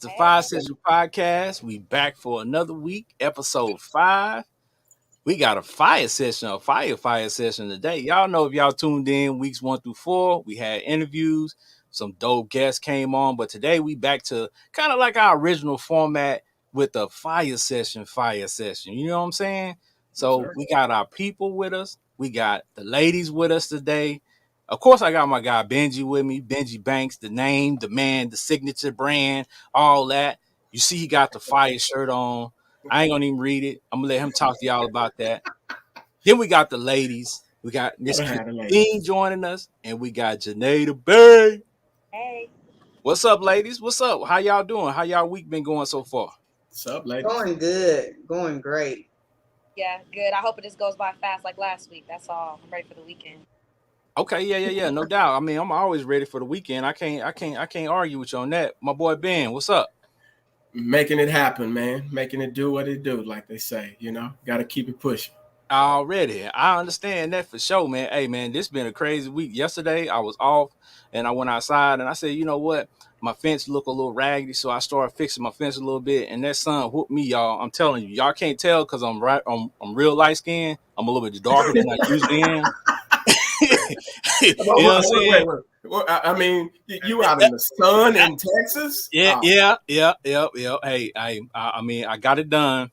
the Fiyah Session Podcast. We back for another week, episode 5. We got a fire session today. Y'all know if y'all tuned in weeks 1 through 4, we had interviews, some dope guests came on, but today we back to kind of like our original format with the fire session. You know what I'm saying? So we got our people with us. We got the ladies with us today. Of course, I got my guy Benji with me. Benji Banks, the name, the man, the signature brand, all that. You see, he got the fire shirt on. I ain't gonna even read it. I'm gonna let him talk to y'all about that. Then we got the ladies. We got Miss Christy joining us, and we got Janae the Bay. Hey. What's up, ladies? What's up? How y'all doing? How y'all week been going so far? What's up, ladies? Going good. Going great. Yeah, good. I hope it just goes by fast like last week. That's all. I'm ready for the weekend. Okay, yeah, no doubt. I mean, I'm always ready for the weekend. I can't argue with you on that. My boy Ben, what's up? Making it happen, man. Making it do what it do, like they say. You know, got to keep it pushing. Already, I understand that for sure, man. Hey, man, this been a crazy week. Yesterday, I was off, and I went outside, and I said, you know what? My fence look a little raggedy, so I started fixing my fence a little bit, and that sun whooped me, y'all. I'm telling you, y'all can't tell because I'm real light skinned. I'm a little bit darker than I usually am. You know what I'm saying? Wait. I mean, you out in the sun in Texas? Yeah. Hey, I mean, I got it done.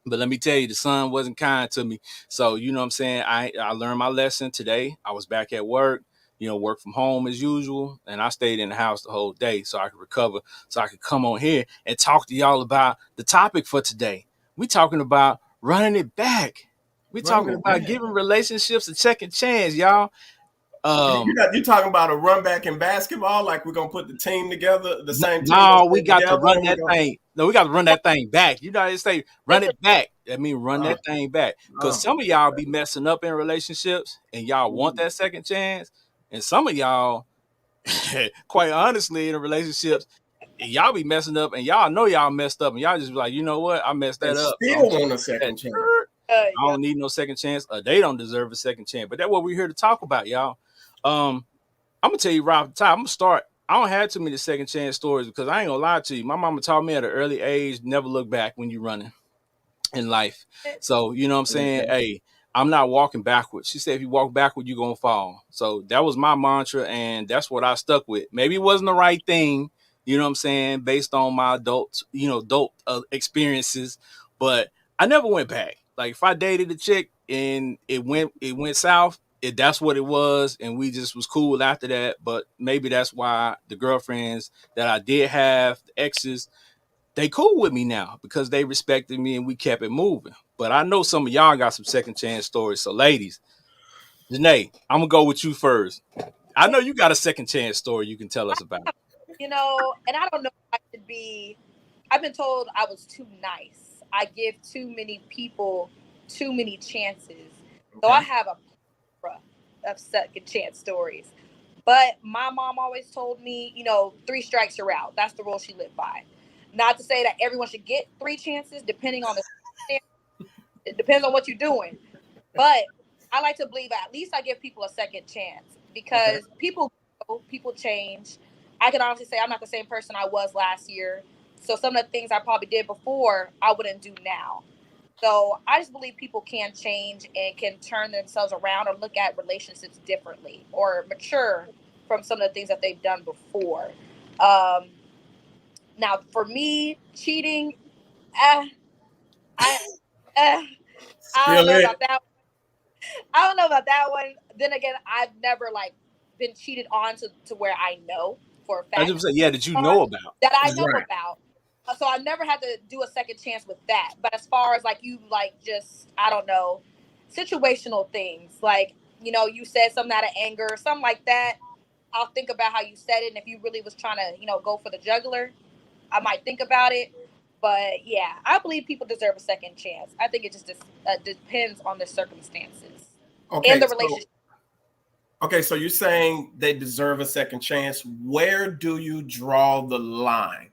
But let me tell you, the sun wasn't kind to me. So, you know what I'm saying? I learned my lesson today. I was back at work, work from home as usual. And I stayed in the house the whole day so I could recover, so I could come on here and talk to y'all about the topic for today. We talking about running it back. We talking about giving relationships a second chance, y'all. You talking about a run back in basketball? Like we're gonna put the team together, the same team? No, we got to run that thing. No, we got to run that thing back. You know, they say run it back. That means run that thing back. Because some of y'all be messing up in relationships and y'all want that second chance. And some of y'all, quite honestly, in relationships, y'all be messing up and y'all know y'all messed up and y'all just be like, you know what? I messed that up. Still want a second chance. I don't need no second chance. They don't deserve a second chance. But that's what we're here to talk about, y'all. I'm gonna tell you right off the top. I'm gonna start. I don't have too many second chance stories because I ain't gonna lie to you. My mama taught me at an early age, never look back when you're running in life. So you know what I'm saying? Okay. Hey, I'm not walking backwards. She said if you walk backward, you're gonna fall. So that was my mantra, and that's what I stuck with. Maybe it wasn't the right thing, you know what I'm saying, based on my adult experiences, but I never went back. Like if I dated a chick and it went south, that's what it was, and we just was cool after that. But maybe that's why the girlfriends that I did have, the exes, they cool with me now because they respected me and we kept it moving. But I know some of y'all got some second chance stories. So ladies, Janae, I'm gonna go with you first. I know you got a second chance story you can tell us about. And I don't know if I should be. I've been told I was too nice. I give too many people too many chances. Okay. So I have a of second chance stories. But my mom always told me, 3 strikes you're out. That's the rule she lived by. Not to say that everyone should get 3 chances, depending on it depends on what you're doing. But I like to believe at least I give people a second chance because people change. I can honestly say I'm not the same person I was last year. So some of the things I probably did before, I wouldn't do now. So I just believe people can change and can turn themselves around or look at relationships differently or mature from some of the things that they've done before. Now, for me, cheating, I don't know about that. I don't know about that one. Then again, I've never been cheated on to where I know for a fact. I just say, yeah, that you know about. That I know about. So I never had to do a second chance with that. But as far as just, I don't know, situational things, you said something out of anger or something like that, I'll think about how you said it. And if you really was trying to, go for the jugular, I might think about it. But yeah, I believe people deserve a second chance. I think it just depends on the circumstances and the relationship. So you're saying they deserve a second chance. Where do you draw the line?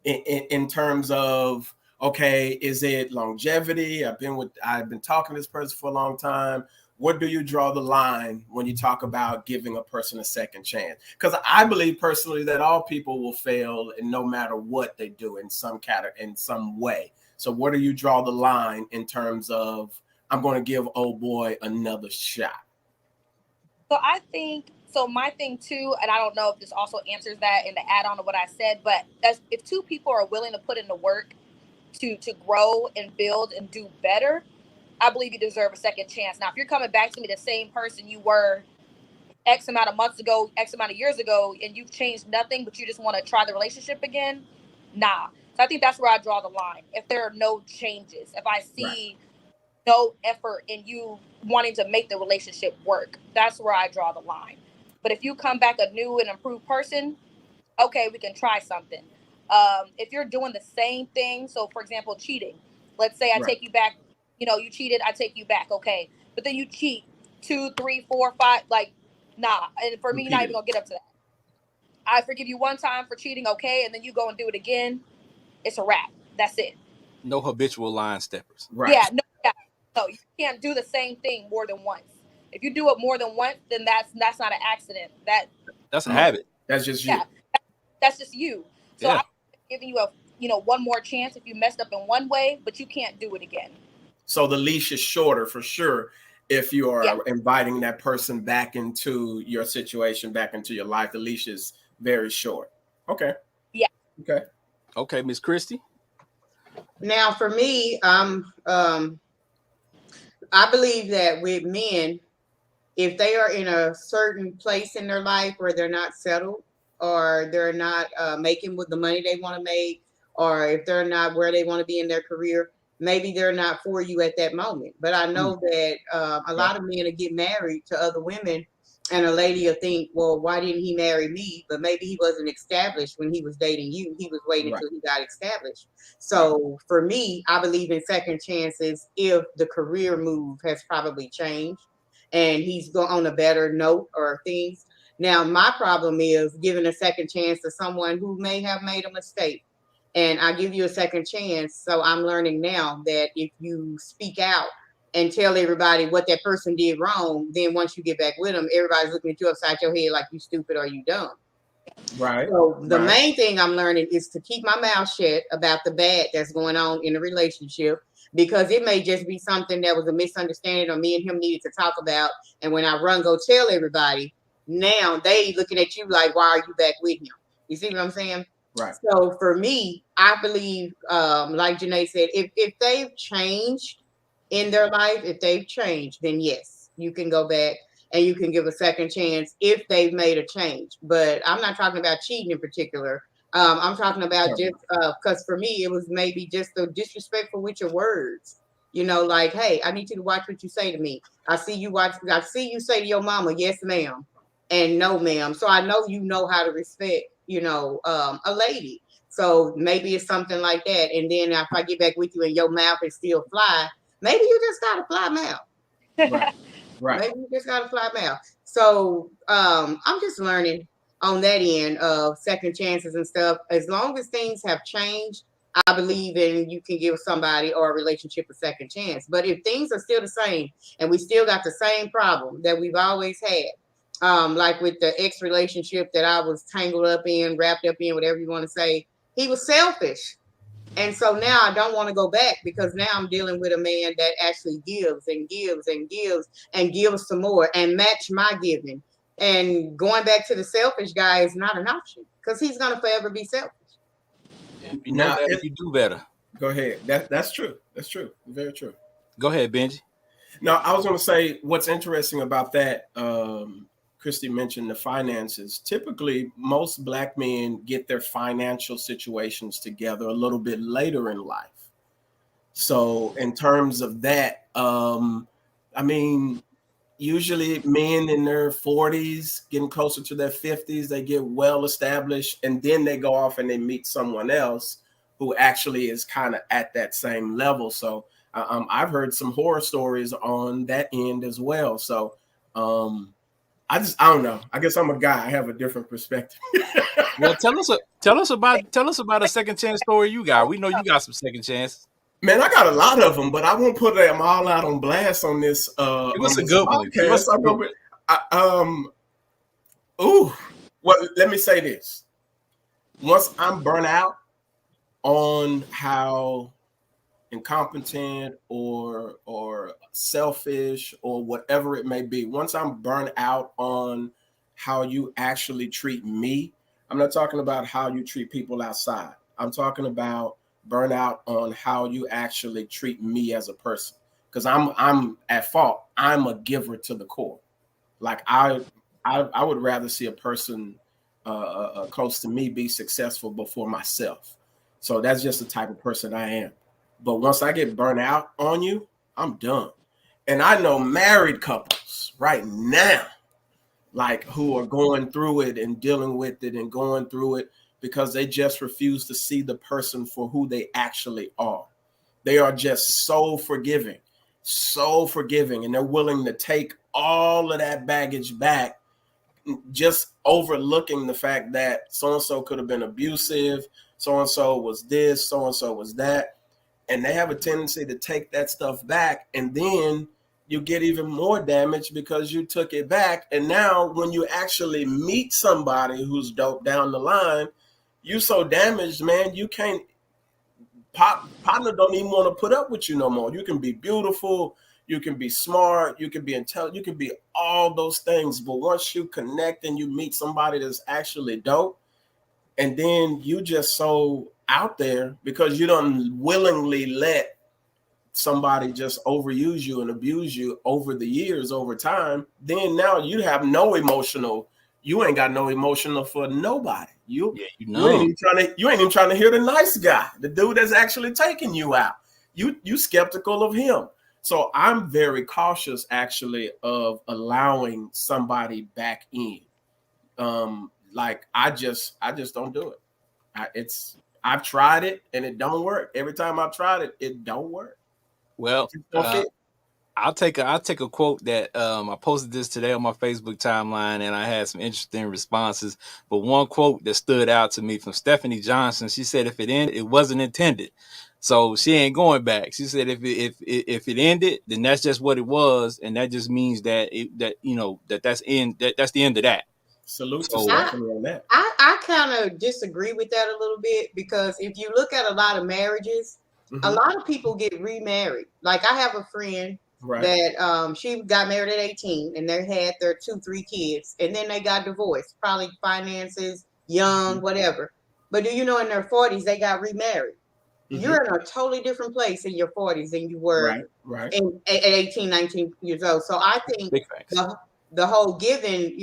In terms of, is it longevity? I've been talking to this person for a long time. Where do you draw the line when you talk about giving a person a second chance? Because I believe personally that all people will fail, and no matter what they do in some way. So where do you draw the line in terms of I'm going to give old boy another shot? So I think, my thing too, and I don't know if this also answers that in the add-on to what I said, but if two people are willing to put in the work to grow and build and do better, I believe you deserve a second chance. Now, if you're coming back to me the same person you were X amount of months ago, X amount of years ago, and you've changed nothing, but you just want to try the relationship again, nah. So I think that's where I draw the line. If there are no changes, if I see no effort in you wanting to make the relationship work, that's where I draw the line. But if you come back a new and improved person, okay, we can try something. If you're doing the same thing, so for example, cheating, let's say I take you back, you cheated, I take you back, okay, but then you cheat 2, 3, 4, 5, like, nah. And for me, you're not even gonna get up to that. I forgive you one time for cheating, okay, and then you go and do it again, it's a wrap. That's it. No habitual line steppers. Right. Yeah, no, you can't do the same thing more than once. If you do it more than once, then that's not an accident. That's a habit. That's just you. Yeah, that's just you. So I'm giving you one more chance if you messed up in one way, but you can't do it again. So the leash is shorter for sure if you are inviting that person back into your situation, back into your life. The leash is very short. Okay. Yeah. Okay. Okay, Miss Christy. Now, for me, I believe that with men, if they are in a certain place in their life where they're not settled, or they're not making with the money they want to make, or if they're not where they want to be in their career, maybe they're not for you at that moment. But I know that a lot of men will get married to other women, and a lady will think, well, why didn't he marry me? But maybe he wasn't established when he was dating you. He was waiting until he got established. So for me, I believe in second chances if the career move has probably changed and he's on a better note or things. Now, my problem is giving a second chance to someone who may have made a mistake. And I give you a second chance. So I'm learning now that if you speak out and tell everybody what that person did wrong, then once you get back with them, everybody's looking at you upside your head like you stupid or you dumb. Right. So the main thing I'm learning is to keep my mouth shut about the bad that's going on in the relationship, because it may just be something that was a misunderstanding or me and him needed to talk about. And when I go tell everybody, now they looking at you like, why are you back with him? You see what I'm saying? Right. So for me, I believe, like Janae said, if they've changed in their life, if they've changed, then yes, you can go back and you can give a second chance if they've made a change. But I'm not talking about cheating in particular. I'm talking about just because for me, it was maybe just the disrespectful with your words. Like, hey, I need you to watch what you say to me. I see you say to your mama, yes, ma'am, and no, ma'am. So I know you know how to respect, a lady. So maybe it's something like that. And then if I get back with you and your mouth is still fly, maybe you just got a fly mouth. Right. Maybe you just got a fly mouth. So I'm just learning on that end of second chances and stuff. As long as things have changed, I believe in you can give somebody or a relationship a second chance. But if things are still the same and we still got the same problem that we've always had, like with the ex relationship that I was tangled up in, wrapped up in, whatever you want to say, he was selfish. And so now I don't want to go back, because now I'm dealing with a man that actually gives and gives and gives and gives some more and match my giving. And going back to the selfish guy is not an option, because he's going to forever be selfish. You know that if you do better. Go ahead. That's true. That's true. Very true. Go ahead, Benji. No, I was going to say what's interesting about that. Christy mentioned the finances. Typically, most Black men get their financial situations together a little bit later in life. So in terms of that, usually men in their 40s, getting closer to their 50s, they get well established, and then they go off and they meet someone else who actually is kind of at that same level. So I've heard some horror stories on that end as well. So I don't know. I guess I'm a guy. I have a different perspective. Well, tell us about a second chance story you got. We know you got some second chances. Man, I got a lot of them, but I won't put them all out on blast on this Give us on a this good one. Give us podcast. Well, let me say this. Once I'm burnt out on how incompetent or selfish or whatever it may be, once I'm burnt out on how you actually treat me, I'm not talking about how you treat people outside. I'm talking about burnout on how you actually treat me as a person. Because I'm at fault. I'm a giver to the core. Like I would rather see a person close to me be successful before myself. So that's just the type of person I am. But once I get burnt out on you, I'm done. And I know married couples right now, like who are going through it and dealing with it and going through it because they just refuse to see the person for who they actually are. They are just so forgiving, and they're willing to take all of that baggage back, just overlooking the fact that so-and-so could have been abusive, so-and-so was this, so-and-so was that. And they have a tendency to take that stuff back, and then you get even more damage because you took it back. And now when you actually meet somebody who's dope down the line, you so damaged, man, you can't, partner don't even want to put up with you no more. You can be beautiful, you can be smart, you can be intelligent, you can be all those things. But once you connect and you meet somebody that's actually dope, and then you just so out there because you don't willingly let somebody just overuse you and abuse you over the years, over time, then now you have no emotional, you ain't got no emotional for nobody. You ain't even trying to hear the nice guy, the dude that's actually taking you out. You skeptical of him. So I'm very cautious actually of allowing somebody back in. Like I just don't do it. I've tried it and it don't work. Every time I've tried it, it don't work. Well, I'll take a quote that I posted this today on my Facebook timeline, and I had some interesting responses. But one quote that stood out to me from Stephanie Johnson, she said, "If it ended, it wasn't intended." So she ain't going back. She said, "If it ended, then that's just what it was, and that just means that that's the end of that." Salute to Stephanie on that. I kind of disagree with that a little bit because if you look at a lot of marriages, a lot of people get remarried. Like I have a friend that she got married at 18 and they had their 2-3 kids and then they got divorced, probably finances, young, whatever. But do you know in their 40s they got remarried? You're in a totally different place in your 40s than you were at 18, 19 years old. So I think the whole giving,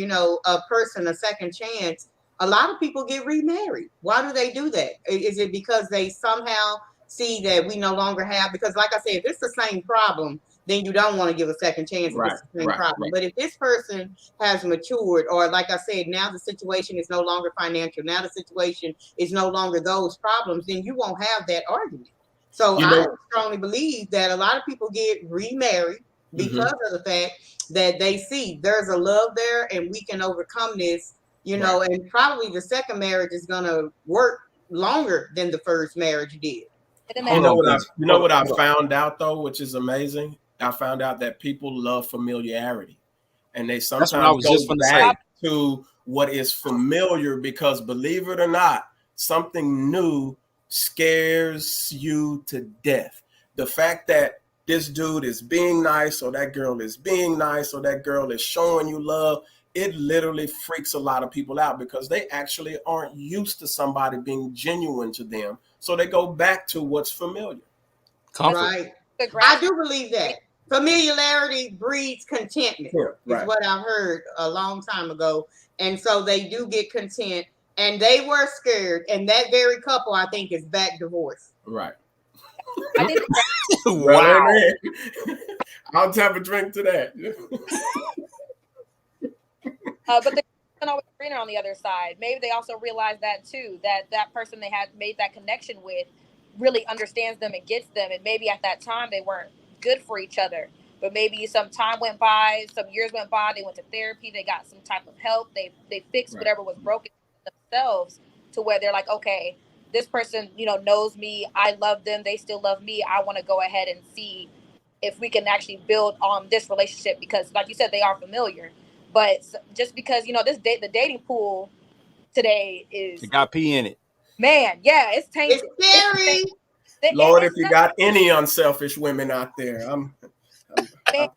a person a second chance, a lot of people get remarried. Why do they do that? Is it because they somehow see that we no longer have, because like I said, if it's the same problem, then you don't want to give a second chance if it's the same problem. But if this person has matured, or like I said, now the situation is no longer financial, now the situation is no longer those problems, then you won't have that argument. So I strongly believe that a lot of people get remarried because of the fact that they see there's a love there and we can overcome this, and probably the second marriage is going to work longer than the first marriage did. You know what I found out though, which is amazing? I found out that people love familiarity, and they sometimes go back to what is familiar because, believe it or not, something new scares you to death. The fact that this dude is being nice, or that girl is being nice, or that girl is showing you love, it literally freaks a lot of people out because they actually aren't used to somebody being genuine to them. So they go back to what's familiar. Comfort. Right. I do believe that. Familiarity breeds contentment, is what I heard a long time ago. And so they do get content, and they were scared. And that very couple, I think, is back divorced. Right. I think wow. I'll tap a drink to that. But they don't always greener on the other side. Maybe they also realize that too, that person they had made that connection with really understands them and gets them. And maybe at that time they weren't good for each other. But maybe some time went by, some years went by, they went to therapy, they got some type of help, they fixed whatever was broken themselves to where they're like, okay, this person, knows me. I love them. They still love me. I want to go ahead and see if we can actually build on this relationship because, like you said, they are familiar. But just because, the dating pool today is... It got pee in it. Man, yeah, it's tainted. It's scary. Lord, if you got any unselfish women out there, if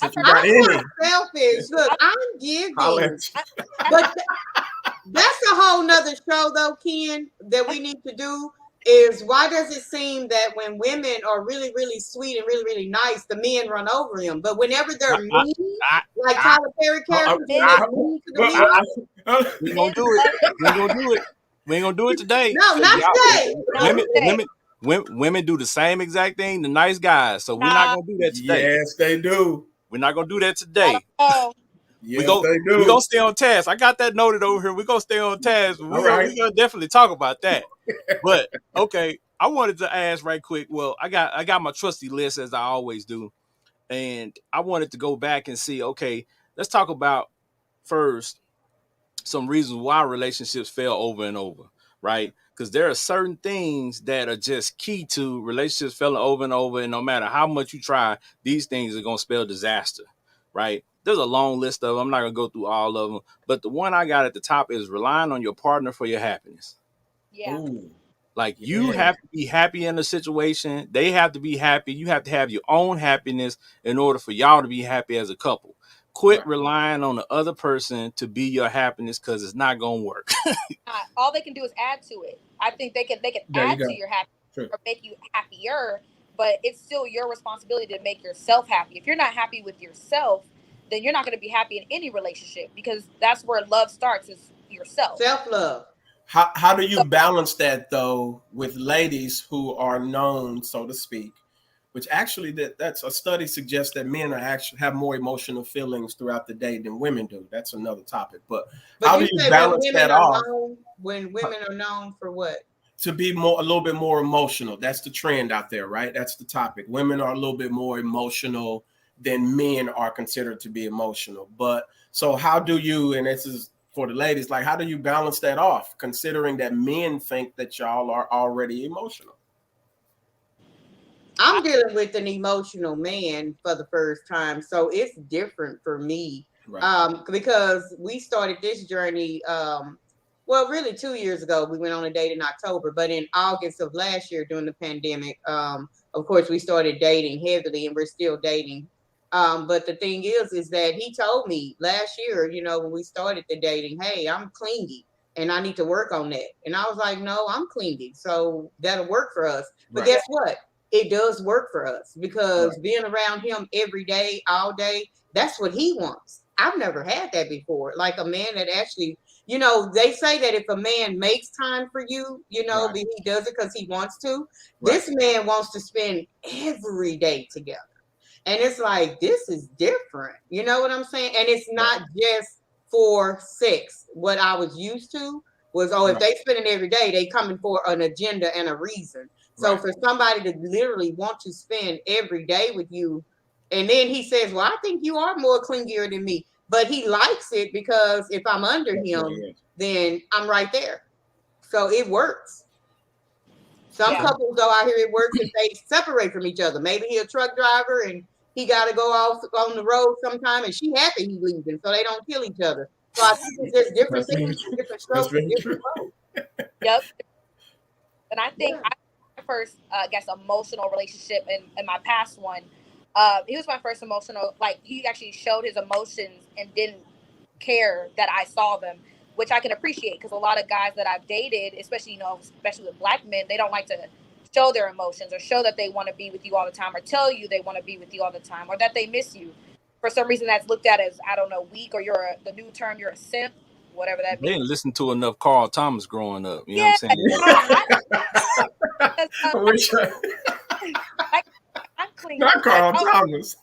you got any. Selfish. Look, I'm giving. But that's a whole nother show, though, Ken, that we need to do. Is why does it seem that when women are really, really sweet and really, really nice, the men run over them? But whenever they're mean, like Tyler Perry characters, mean to the men, we ain't gonna do it. We ain't gonna do it. We ain't gonna do it today. No, not today. Women do the same exact thing. The nice guys. So we're not gonna do that today. Yes, they do. We're not gonna do that today. Yes, they do. We're gonna stay on task. I got that noted over here. We're gonna stay on task. We're gonna definitely talk about that. But okay, I wanted to ask right quick. Well, I got my trusty list as I always do, and I wanted to go back and see. Okay, let's talk about first some reasons why relationships fail over and over, right? Because there are certain things that are just key to relationships failing over and over, and no matter how much you try, these things are gonna spell disaster, right? There's a long list of them. I'm not gonna go through all of them, but the one I got at the top is relying on your partner for your happiness. Yeah. Ooh. Like you have to be happy in the situation. They have to be happy. You have to have your own happiness in order for y'all to be happy as a couple. Quit relying on the other person to be your happiness because it's not gonna work. All they can do is add to it. I think they can add to your happiness or make you happier, but it's still your responsibility to make yourself happy. If you're not happy with yourself, then you're not going to be happy in any relationship because that's where love starts, is yourself. Self-love. How do you balance that though with ladies who are known, so to speak, which actually that's a study suggests that men are actually have more emotional feelings throughout the day than women do. That's another topic. But how do you balance that off? When women are known for what? To be a little bit more emotional. That's the trend out there, right? That's the topic. Women are a little bit more emotional than men are considered to be emotional. But so how do you, and this is for the ladies, like how do you balance that off, considering that men think that y'all are already emotional? I'm dealing with an emotional man for the first time, so it's different for me. Because we started this journey, well, really 2 years ago. We went on a date in October, but in August of last year during the pandemic, of course, we started dating heavily, and we're still dating. But the thing is that he told me last year, when we started the dating, hey, I'm clingy and I need to work on that. And I was like, no, I'm clingy, so that'll work for us. But guess what? It does work for us because being around him every day, all day, that's what he wants. I've never had that before. Like a man that actually, they say that if a man makes time for you, then he does it because he wants to. This man wants to spend every day together. And it's like, this is different. You know what I'm saying? And it's not just for sex. What I was used to was, if they spend it every day, they coming for an agenda and a reason. So for somebody to literally want to spend every day with you, and then he says, well, I think you are more clingier than me. But he likes it because if I'm under him, then I'm right there. So it works. Some couples, though, I hear it works if they separate from each other. Maybe he's a truck driver and he got to go off on the road sometime, and she happy he leaving, so they don't kill each other. So I think it's just different things, different strokes, different roads. Yep. And I think my first, emotional relationship in my past one, he was my first emotional, like he actually showed his emotions and didn't care that I saw them, which I can appreciate because a lot of guys that I've dated, especially with black men, they don't like to show their emotions or show that they want to be with you all the time or tell you they want to be with you all the time or that they miss you. For some reason, that's looked at as, I don't know, weak, or the new term, you're a simp, whatever that means. They didn't listen to enough Carl Thomas growing up. You know what I'm saying? I'm clingy. Not Carl Thomas.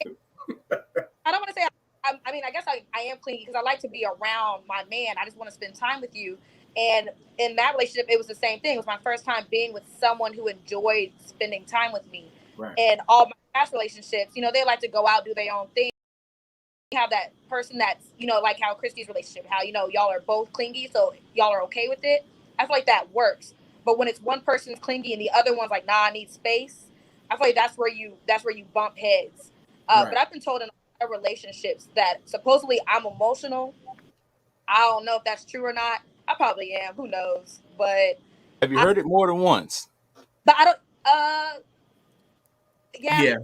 I don't want to say, I guess I am clingy because I like to be around my man. I just want to spend time with you. And in that relationship, it was the same thing. It was my first time being with someone who enjoyed spending time with me. And all my past relationships, they like to go out, do their own thing. You have that person that's, like how Christy's relationship, how, y'all are both clingy, so y'all are okay with it. I feel like that works. But when it's one person's clingy and the other one's like, nah, I need space, I feel like that's where you bump heads. But I've been told in other relationships that supposedly I'm emotional. I don't know if that's true or not. I probably am. Who knows? But have you heard it more than once? But I don't. Yeah.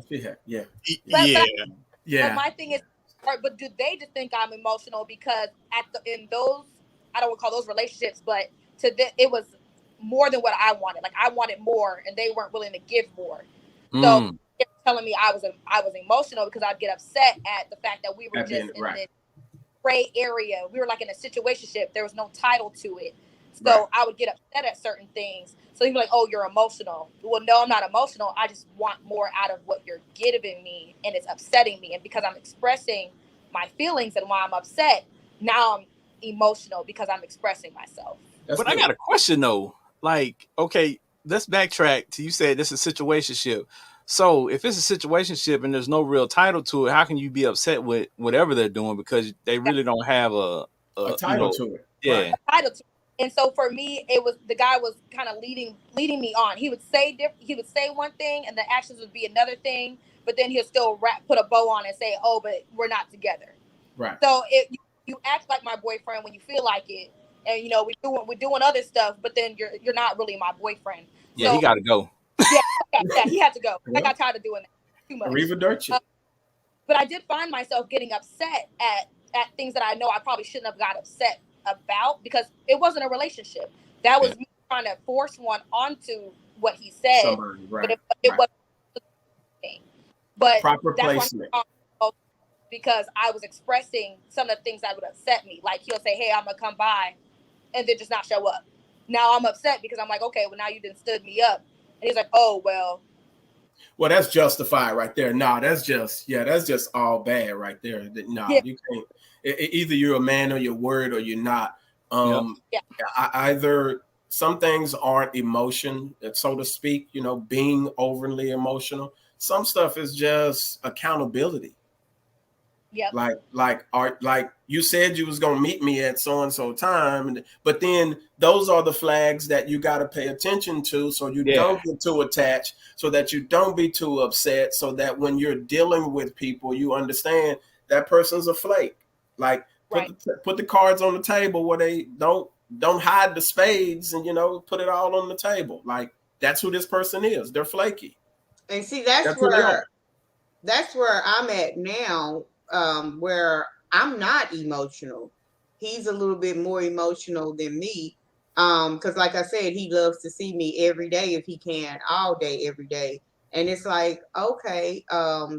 But my thing is, but do they just think I'm emotional because in those, I don't want to call those relationships, but it was more than what I wanted. Like I wanted more, and they weren't willing to give more. So they're telling me I was emotional because I'd get upset at the fact that we were just in this gray area. We were like in a situationship. There was no title to it. So I would get upset at certain things. So he'd be like, oh, you're emotional. Well, no, I'm not emotional. I just want more out of what you're giving me, and it's upsetting me. And because I'm expressing my feelings and why I'm upset, now I'm emotional because I'm expressing myself. But I got a question, though. Like, okay, let's backtrack to you said this is a situationship. So if it's a situationship and there's no real title to it, how can you be upset with whatever they're doing because they really don't have a title to it? Yeah. A title to it. And so for me, it was the guy was kind of leading me on. He would say one thing, and the actions would be another thing. But then he'll still put a bow on and say, "Oh, but we're not together." Right. So you act like my boyfriend when you feel like it, and we're doing other stuff. But then you're not really my boyfriend. Yeah, so, he got to go. Yeah, he had to go. I got tired of doing that too much. Arrivederci. But I did find myself getting upset at things that I know I probably shouldn't have got upset about because it wasn't a relationship. That was me trying to force one onto what he said. Somebody, right. But it wasn't a thing. But proper placement. Because I was expressing some of the things that would upset me. Like he'll say, hey, I'm going to come by and then just not show up. Now I'm upset because I'm like, okay, well now you done stood me up. And he's like, oh, well, that's justified right there. No, that's just all bad right there. No, you can't. Either you're a man or you're worried or you're not. Either some things aren't emotion, so to speak, being overly emotional. Some stuff is just accountability. Yeah. Like you said you was gonna meet me at so and so time, but then those are the flags that you got to pay attention to, so you don't get too attached, so that you don't be too upset, so that when you're dealing with people, you understand that person's a flake. Like put the cards on the table where they don't hide the spades, and put it all on the table. Like that's who this person is. They're flaky. And see, that's where I'm at now. Where I'm not emotional. He's a little bit more emotional than me. Because like I said, he loves to see me every day if he can, all day, every day. And it's like, okay,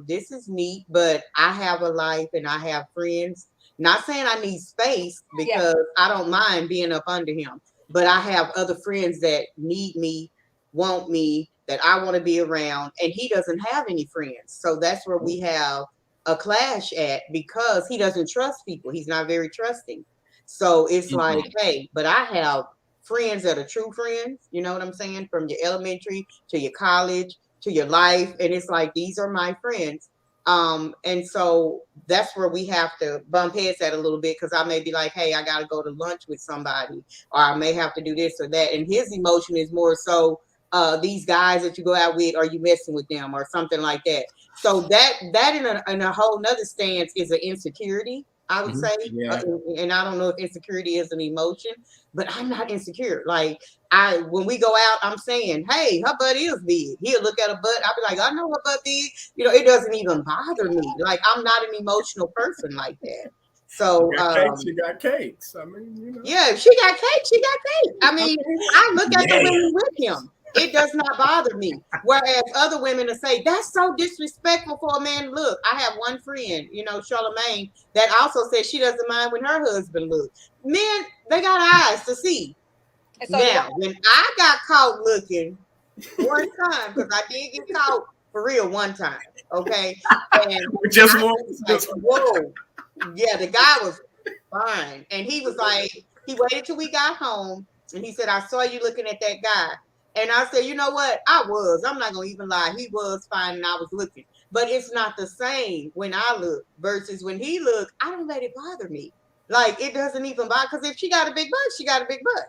this is neat, but I have a life and I have friends. Not saying I need space because I don't mind being up under him, but I have other friends that need me, want me, that I want to be around, and he doesn't have any friends. So that's where we have a clash at, because he doesn't trust people. He's not very trusting. So it's like, hey, but I have friends that are true friends. You know what I'm saying? From your elementary to your college to your life. And it's like, these are my friends. And so that's where we have to bump heads at a little bit, because I may be like, hey, I got to go to lunch with somebody, or I may have to do this or that. And his emotion is more so, these guys that you go out with, are you messing with them or something like that? So that in a whole nother stance is an insecurity, I would say. And I don't know if insecurity is an emotion, but I'm not insecure. Like when we go out, I'm saying, hey, her butt is big. He'll look at her butt. I'll be like, I know her butt big. It doesn't even bother me. Like I'm not an emotional person like that. So she got cakes. I mean, yeah, she got cake. She got cake. I mean, I look at the women with him. It does not bother me. Whereas other women will say, that's so disrespectful for a man to look. I have one friend, Charlemagne, that also says she doesn't mind when her husband looks. Men, they got eyes to see. So now, when I got caught looking one time, because I did get caught for real one time, okay? And just whoa. Yeah, the guy was fine. And he was like, he waited till we got home, and he said, I saw you looking at that guy. And I said, you know what? I'm not going to even lie. He was fine and I was looking. But it's not the same when I look versus when he look. I don't let it bother me. Like, it doesn't even bother. Because if she got a big butt, she got a big butt.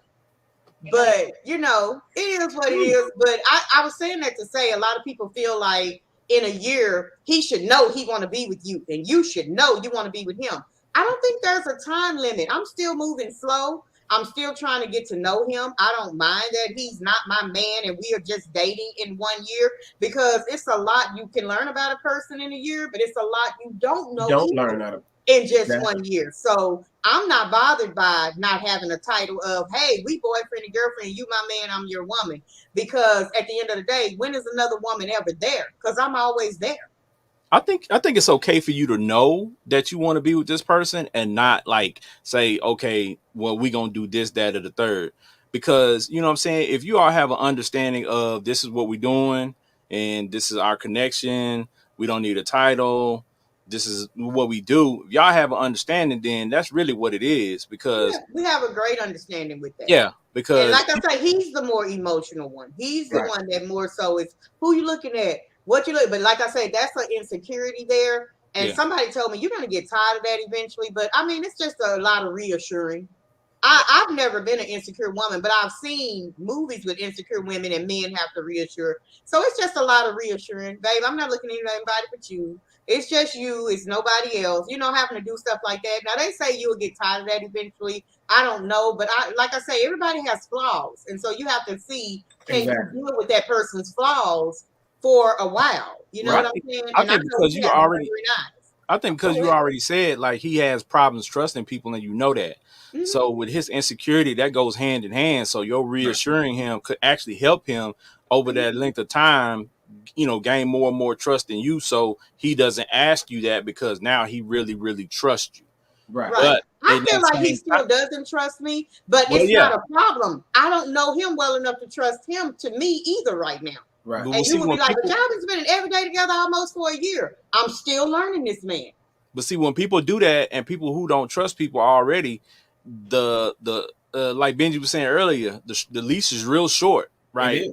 But you know, it is what it is. But I was saying that to say a lot of people feel like in a year he should know he want to be with you, and you should know you want to be with him. I don't think there's a time limit. I'm still moving slow. I'm still trying to get to know him. I don't mind that he's not my man and we are just dating in 1 year, because it's a lot you can learn about a person in a year, but it's a lot you don't know learn out of in just 1 year. So I'm not bothered by not having a title of, hey, we boyfriend and girlfriend, you my man, I'm your woman. Because at the end of the day, when is another woman ever there? Because I'm always there. I think it's okay for you to know that you want to be with this person and not like say, okay, well, we gonna do this, that, or the third. Because you know what I'm saying, if you all have an understanding of this is what we're doing and this is our connection, we don't need a title, this is what we do. If y'all have an understanding, then that's really what it is. Because we have a great understanding with that. Yeah, because and like I say, he's the more emotional one. He's the one that more so is who you looking at. What you look, but like I say, that's an insecurity there. And somebody told me you're gonna get tired of that eventually. But I mean, it's just a lot of reassuring. I've never been an insecure woman, but I've seen movies with insecure women and men have to reassure. So it's just a lot of reassuring. Babe, I'm not looking at anybody but you. It's just you. It's nobody else. You know, having to do stuff like that. Now they say you'll get tired of that eventually. I don't know, but like I say, everybody has flaws, and so you have to see can you deal with that person's flaws for a while. You know what I'm saying? I think because you already, I think because you already said like he has problems trusting people, and you know that. Mm-hmm. So with his insecurity, that goes hand in hand. So your reassuring him could actually help him over that length of time, you know, gain more and more trust in you. So he doesn't ask you that because now he really, really trusts you. Right. But I feel like he still doesn't trust me, but it's not a problem. I don't know him well enough to trust him to me either right now. Right. And you would be like, but y'all been spending every day together almost for a year. I'm still learning this man. But see, when people do that and people who don't trust people already, the like Benji was saying earlier, the leash is real short, right?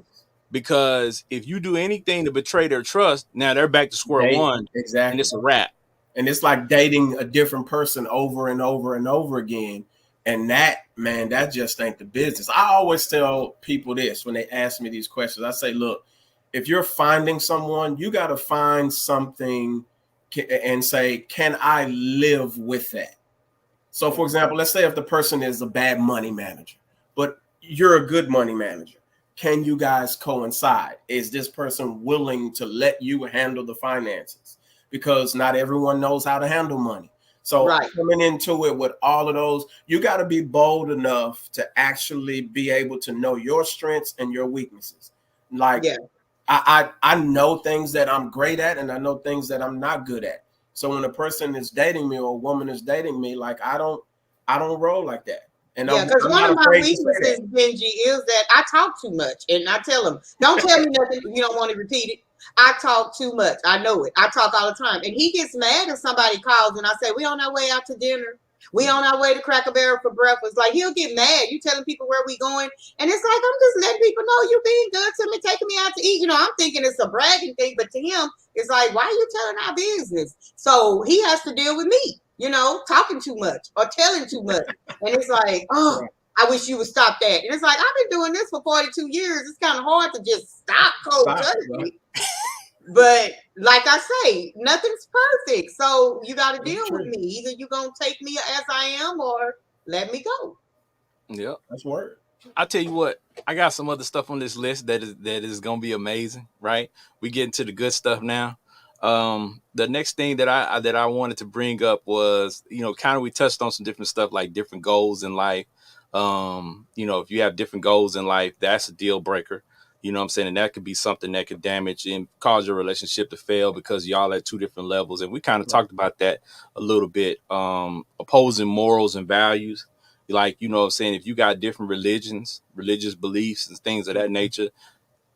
Because if you do anything to betray their trust, now they're back to square one. Exactly. And it's a wrap. And it's like dating a different person over and over and over again. And that, man, that just ain't the business. I always tell people this when they ask me these questions. I say, look, if you're finding someone, you got to find something and say, can I live with that? So, for example, let's say if the person is a bad money manager, but you're a good money manager. Can you guys coincide? Is this person willing to let you handle the finances? Because not everyone knows how to handle money. So coming into it with all of those, you got to be bold enough to actually be able to know your strengths and your weaknesses. Like, I know things that I'm great at and I know things that I'm not good at. So when a person is dating me or a woman is dating me, like I don't roll like that. And because one of my weaknesses, Benji, is that I talk too much. And I tell them, don't tell me nothing if you don't want to repeat it. I talk too much. I know it. I talk all the time. And he gets mad if somebody calls and I say, we on our way out to dinner. We on our way to Cracker Barrel for breakfast. Like, he'll get mad. You telling people where we going. And it's like, I'm just letting people know you being good to me, taking me out to eat. You know, I'm thinking it's a bragging thing. But to him, it's like, why are you telling our business? So he has to deal with me, you know, talking too much or telling too much. And it's like, oh, I wish you would stop that. And it's like, I've been doing this for 42 years. It's kind of hard to just stop cold turkey. But like I say, nothing's perfect. So you got to deal with me. Either you're going to take me as I am or let me go. Yeah, that's word. I tell you what, I got some other stuff on this list that is going to be amazing, right? We get into the good stuff now. The next thing that I wanted to bring up was, you know, kind of we touched on some different stuff like different goals in life. You know, if you have different goals in life, that's a deal breaker. You know what I'm saying? And that could be something that could damage and cause your relationship to fail because y'all at two different levels. And we kind of talked about that a little bit. Opposing morals and values. Like, you know what I'm saying? If you got different religions, religious beliefs and things of that nature,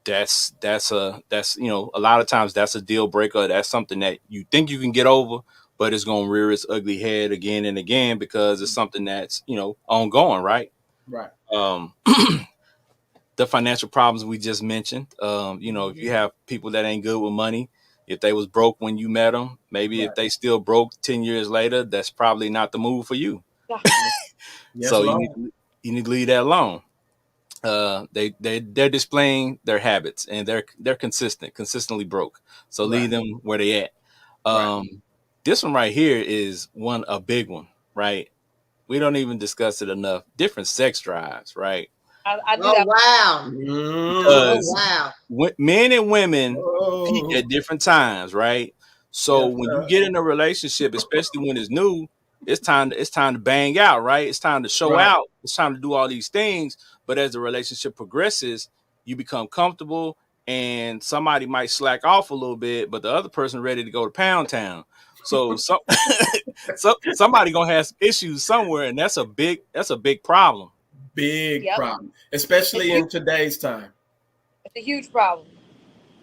that's you know, a lot of times that's a deal breaker. That's something that you think you can get over, but it's going to rear its ugly head again and again because it's something that's, you know, ongoing, right? Right. The financial problems we just mentioned. You know, if you have people that ain't good with money, if they was broke when you met them, maybe if they still broke 10 years later, that's probably not the move for you. Yeah. Yes, so you need to leave that alone. they're displaying their habits, and they're consistently broke. So leave them where they at. This one right here is a big one, right? We don't even discuss it enough. Different sex drives, right? I do Oh that. wow! Because men and women peak Oh. at different times, right? So Yes, when sir. you get in a relationship, especially when it's new, it's time to bang out, right? It's time to show out. It's time to do all these things. But as the relationship progresses, you become comfortable, and somebody might slack off a little bit, but the other person ready to go to Pound Town. So somebody gonna have some issues somewhere, and that's a big problem. Big Yep. problem, especially in today's time. It's a huge problem.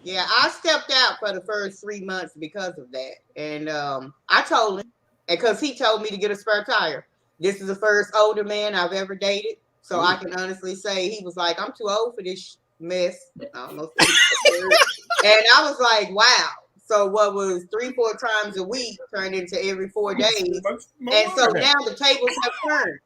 Yeah, I stepped out for the first 3 months because of that. And I told him, because he told me to get a spare tire. This is the first older man I've ever dated. So I can honestly say he was like, I'm too old for this mess. I don't know. And I was like, wow. So what was 3-4 times a week turned into every 4 days. And so now the tables have turned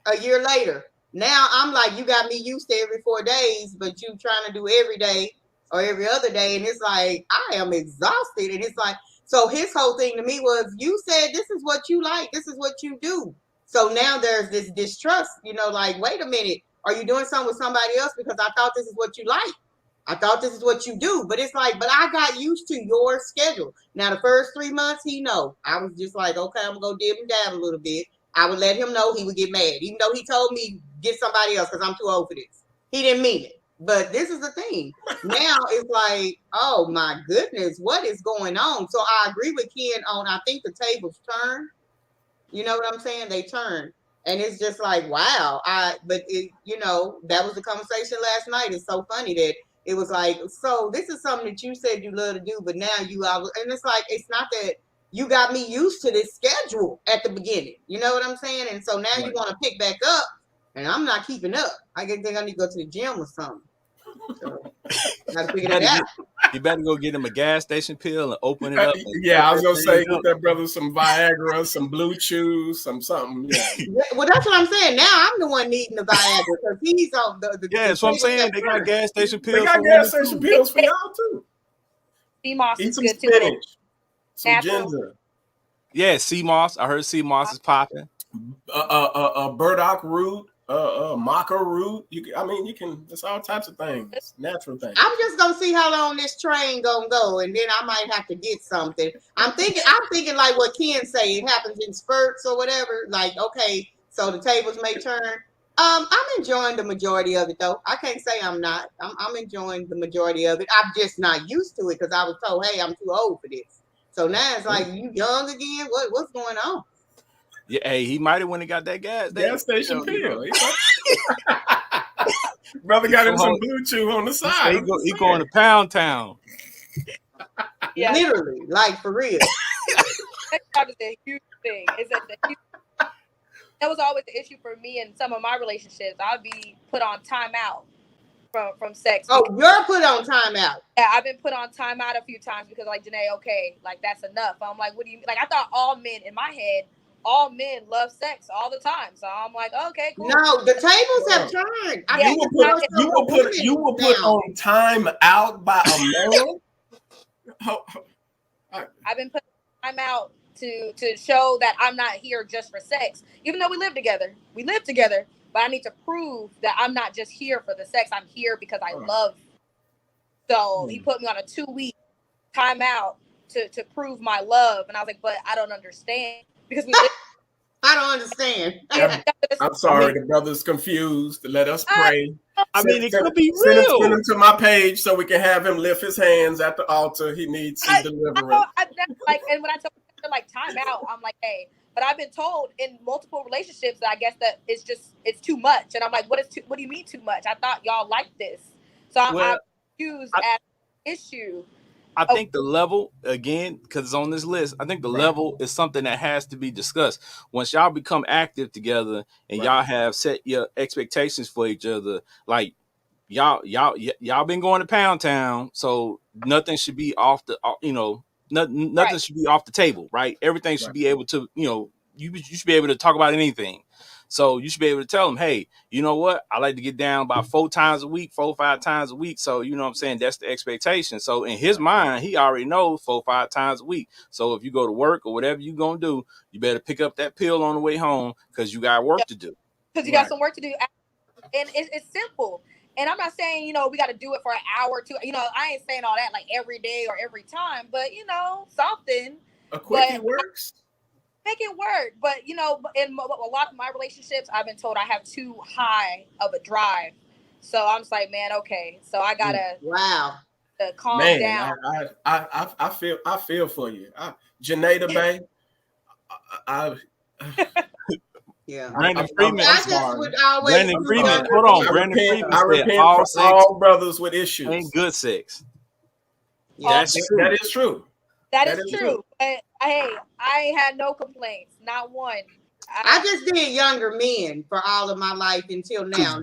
a year later. Now I'm like, you got me used to every 4 days, but you trying to do every day or every other day. And it's like, I am exhausted. And it's like, so his whole thing to me was, you said this is what you like. This is what you do. So now there's this distrust, like, wait a minute. Are you doing something with somebody else? Because I thought this is what you like. I thought this is what you do. But it's like, but I got used to your schedule. Now, the first 3 months, I was just like, okay, I'm going to go dib and dab a little bit. I would let him know. He would get mad. Even though he told me, get somebody else because I'm too old for this. He didn't mean it. But this is the thing. Now it's like, oh my goodness, what is going on? So I agree with Ken on, I think the tables turn. You know what I'm saying? They turn. And it's just like, wow. That was the conversation last night. It's so funny that it was like, so this is something that you said you love to do, but now you are, and it's like, it's not that you got me used to this schedule at the beginning. You know what I'm saying? And so now you want to pick back up, and I'm not keeping up. I think I need to go to the gym or something. So, gotta figure that out. You better go get him a gas station pill and open it up. Yeah, I was gonna say, get that brother some Viagra, some Blue Chews, something. Yeah. Well, that's what I'm saying. Now I'm the one needing the Viagra because he's on the. Yeah, that's what I'm saying. They got gas station pills. They got gas station pills for y'all too. Sea moss Eat is some good spinach, too. some Natural. ginger. Yeah, sea moss. I heard sea moss is popping. Burdock root, maca root. You can. There's all types of things, natural things. I'm just gonna see how long this train gonna go, and then I might have to get something. I'm thinking like what Ken say. It happens in spurts or whatever. Like, okay, so the tables may turn. I'm enjoying the majority of it though. I can't say I'm not. I'm enjoying the majority of it. I'm just not used to it because I was told, hey, I'm too old for this. So now it's like, you young again? What's going on? Yeah, hey, he might have went and got that gas station pill. Brother got him some Blue Chew on the side. He going to Pound Town. Yeah. Literally, like for real. That is a huge thing. That was always the issue for me in some of my relationships. I'd be put on timeout from sex. Oh, you're put on timeout. Yeah, I've been put on timeout a few times because, like, Janae, okay, like, that's enough. I'm like, what do you mean? Like, I thought all men, in my head, all men love sex all the time. So I'm like, okay, cool. No, the tables have turned. You were put on time out by a man. I've been put on time out to show that I'm not here just for sex, even though we live together. But I need to prove that I'm not just here for the sex. I'm here because I love you. So he put me on a 2-week timeout to prove my love, and I was like, but I don't understand because we live. I don't understand. I'm sorry, the brother's confused. Let us pray. It could be real. Send him to my page so we can have him lift his hands at the altar. He needs some deliverance. And when I told him like time out, I'm like, hey. But I've been told in multiple relationships that I guess that it's too much, and I'm like, what do you mean too much? I thought y'all liked this, so I'm confused at the issue. I think the level, again, because it's on this list, I think the level is something that has to be discussed. Once y'all become active together and y'all have set your expectations for each other, like y'all been going to Pound Town, so nothing should be off the, nothing should be off the table, right? Everything should be able to, you should be able to talk about anything. So you should be able to tell them, hey, you know what? I like to get down about 4 times a week, 4 or 5 times a week. So you know what I'm saying? That's the expectation. So in his mind, he already knows 4 or 5 times a week. So if you go to work or whatever you're gonna do, you better pick up that pill on the way home because you got work to do. Because you got some work to do. And it's simple. And I'm not saying, you know, we got to do it for an hour or two. You know, I ain't saying all that like every day or every time, but you know, something. A quickie works. Make it work. But you know, in a lot of my relationships, I've been told I have too high of a drive. So I'm just like, man, okay. So I gotta calm down. I feel for you. Janae the Bay. Yeah. Brandon Freeman. Brandon Freeman. Hold on. Brandon Freeman. I repent for all brothers with issues. Ain't good sex. Yeah, that is true. That is true. But hey, I had no complaints, not one. I just did younger men for all of my life until now.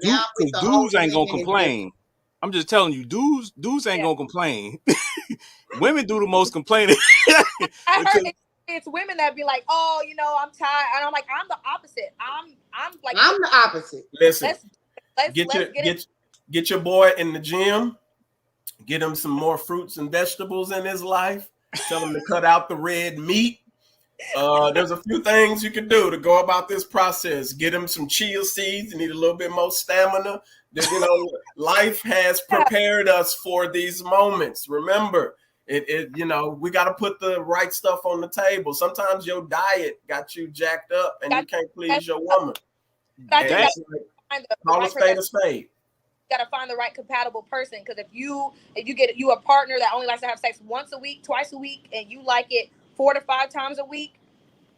Dudes ain't gonna complain. I'm just telling you, dudes ain't gonna complain. Women do the most complaining. I heard it's women that be like, oh, you know, I'm tired, and I'm like, I'm the opposite. I'm the opposite. Listen, get your boy in the gym. Get him some more fruits and vegetables in his life. Tell him to cut out the red meat. There's a few things you can do to go about this process. Get him some chia seeds. You need a little bit more stamina. You know, life has prepared us for these moments. Remember, you know, we got to put the right stuff on the table. Sometimes your diet got you jacked up and you can't please your woman. Call a spade a spade. Got to find the right compatible person, because if you get a partner that only likes to have sex once a week, twice a week, and you like it 4 to 5 times a week,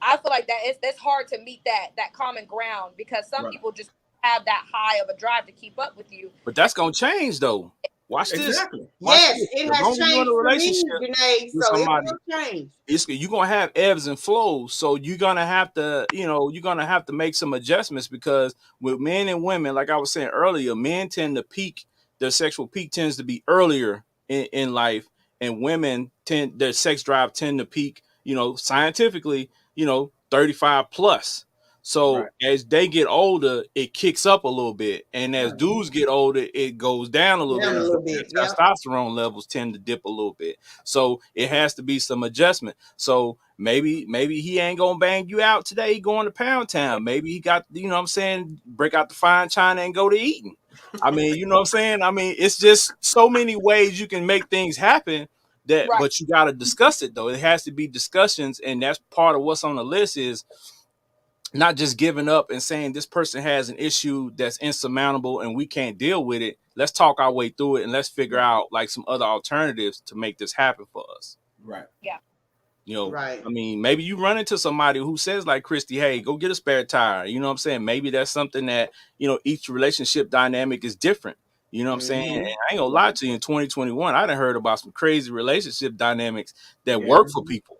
I feel like that's hard to meet that common ground, because some people just have that high of a drive to keep up with you. But that's gonna change though. Watch this. It has changed for me, Janae, so it will change. You're gonna have ebbs and flows, so you're gonna have to make some adjustments, because with men and women, like I was saying earlier, men tend to peak, their sexual peak tends to be earlier in life, and women their sex drive tend to peak, you know, scientifically, you know, 35 plus. So as they get older, it kicks up a little bit. And as dudes get older, it goes down a little bit. Testosterone levels tend to dip a little bit. So it has to be some adjustment. So maybe he ain't going to bang you out today. He going to Pound Town. Maybe he got, you know what I'm saying, break out the fine china and go to eating. I mean, you know what I'm saying? I mean, it's just so many ways you can make things happen. But you got to discuss it, though. It has to be discussions. And that's part of what's on the list, is not just giving up and saying this person has an issue that's insurmountable and we can't deal with it. Let's talk our way through it, and let's figure out like some other alternatives to make this happen for us. Right. Yeah. You know, I mean, maybe you run into somebody who says like Christy, hey, go get a spare tire. You know what I'm saying? Maybe that's something that, you know, each relationship dynamic is different. You know what I'm saying? And I ain't gonna lie to you, in 2021, I done heard about some crazy relationship dynamics that work for people.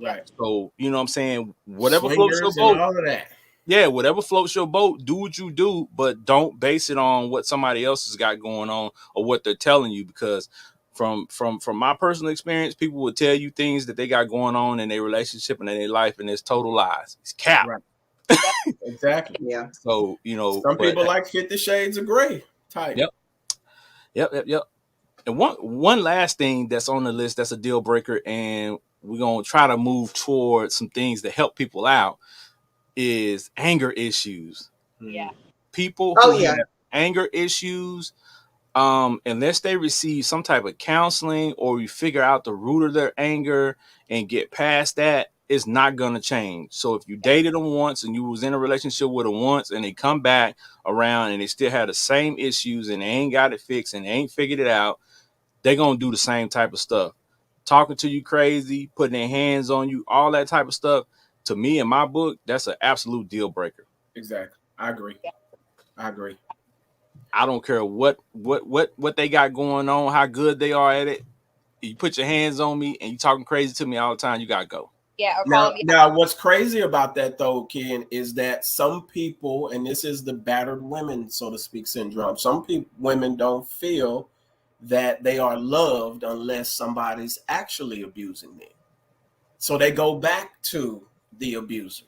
Right. So, you know what I'm saying? Whatever floats your boat. All of that. Yeah, whatever floats your boat, do what you do, but don't base it on what somebody else has got going on or what they're telling you, because from my personal experience, people will tell you things that they got going on in their relationship and in their life, and it's total lies. It's cap. Right. Exactly. Yeah. So, you know, some people like 50 Shades of Grey type. Yep. And one last thing that's on the list that's a deal breaker, and we're going to try to move towards some things that help people out, is anger issues. Yeah. People who have anger issues, unless they receive some type of counseling or you figure out the root of their anger and get past that, it's not going to change. So if you dated them once and you was in a relationship with them once and they come back around and they still have the same issues and they ain't got it fixed and they ain't figured it out, they're going to do the same type of stuff. Talking to you crazy, putting their hands on you, all that type of stuff. To me, in my book, that's an absolute deal breaker. Exactly. I agree. I don't care what they got going on, how good they are at it. You put your hands on me and you talking crazy to me all the time, you got to go. Yeah. Now, what's crazy about that, though, Ken, is that some people, and this is the battered women, so to speak, syndrome, some women don't feel that they are loved unless somebody's actually abusing them. So they go back to the abuser.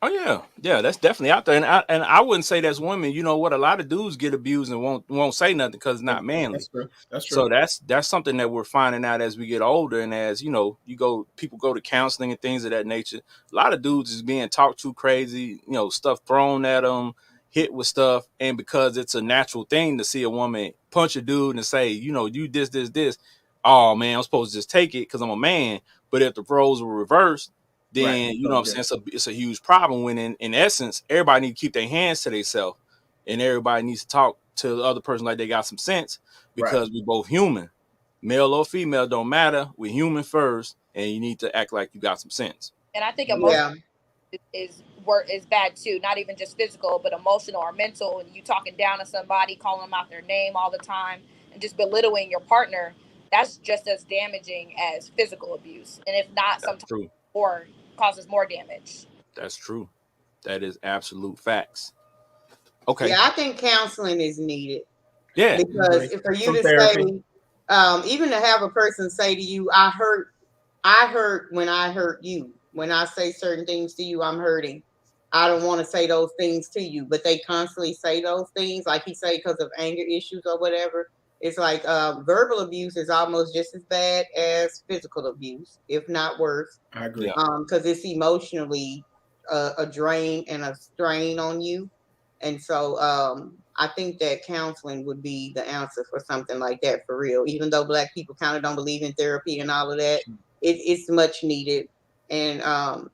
Oh yeah, that's definitely out there, and I wouldn't say that's women. You know what? A lot of dudes get abused and won't say nothing because it's not manly. That's true. That's true. So that's something that we're finding out as we get older, and as you know, people go to counseling and things of that nature. A lot of dudes is being talked to crazy, stuff thrown at them, hit with stuff, and because it's a natural thing to see a woman punch a dude and say, you this. Oh man, I'm supposed to just take it because I'm a man. But if the roles were reversed, Right. then you know what I'm saying. So it's a huge problem when in essence everybody need to keep their hands to themselves, and everybody needs to talk to the other person like they got some sense because we're both human, male or female don't matter. We're human first, and you need to act like you got some sense. And I think emotional is bad too. Not even just physical, but emotional or mental. And you talking down to somebody, calling them out their name all the time, and just belittling your partner. That's just as damaging as physical abuse, and if not, sometimes more causes more damage. That's true. That is absolute facts. Okay. Yeah, I think counseling is needed. Yeah. Because for you to say, even to have a person say to you, I hurt when I hurt you. When I say certain things to you, I'm hurting. I don't want to say those things to you, but they constantly say those things, like he say, because of anger issues or whatever. It's like verbal abuse is almost just as bad as physical abuse, if not worse. I agree. Because it's emotionally a drain and a strain on you. And so I think that counseling would be the answer for something like that, for real. Even though Black people kind of don't believe in therapy and all of that, it's much needed. And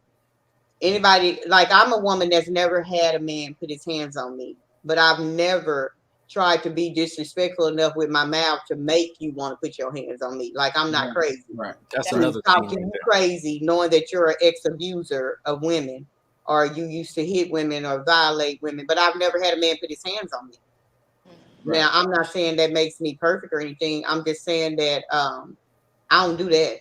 anybody, like, I'm a woman that's never had a man put his hands on me, but I've never tried to be disrespectful enough with my mouth to make you want to put your hands on me. Like, I'm not crazy. Right. That's another thing. Talking crazy, knowing that you're an ex-abuser of women, or you used to hit women or violate women, but I've never had a man put his hands on me. Right. Now, I'm not saying that makes me perfect or anything. I'm just saying that I don't do that.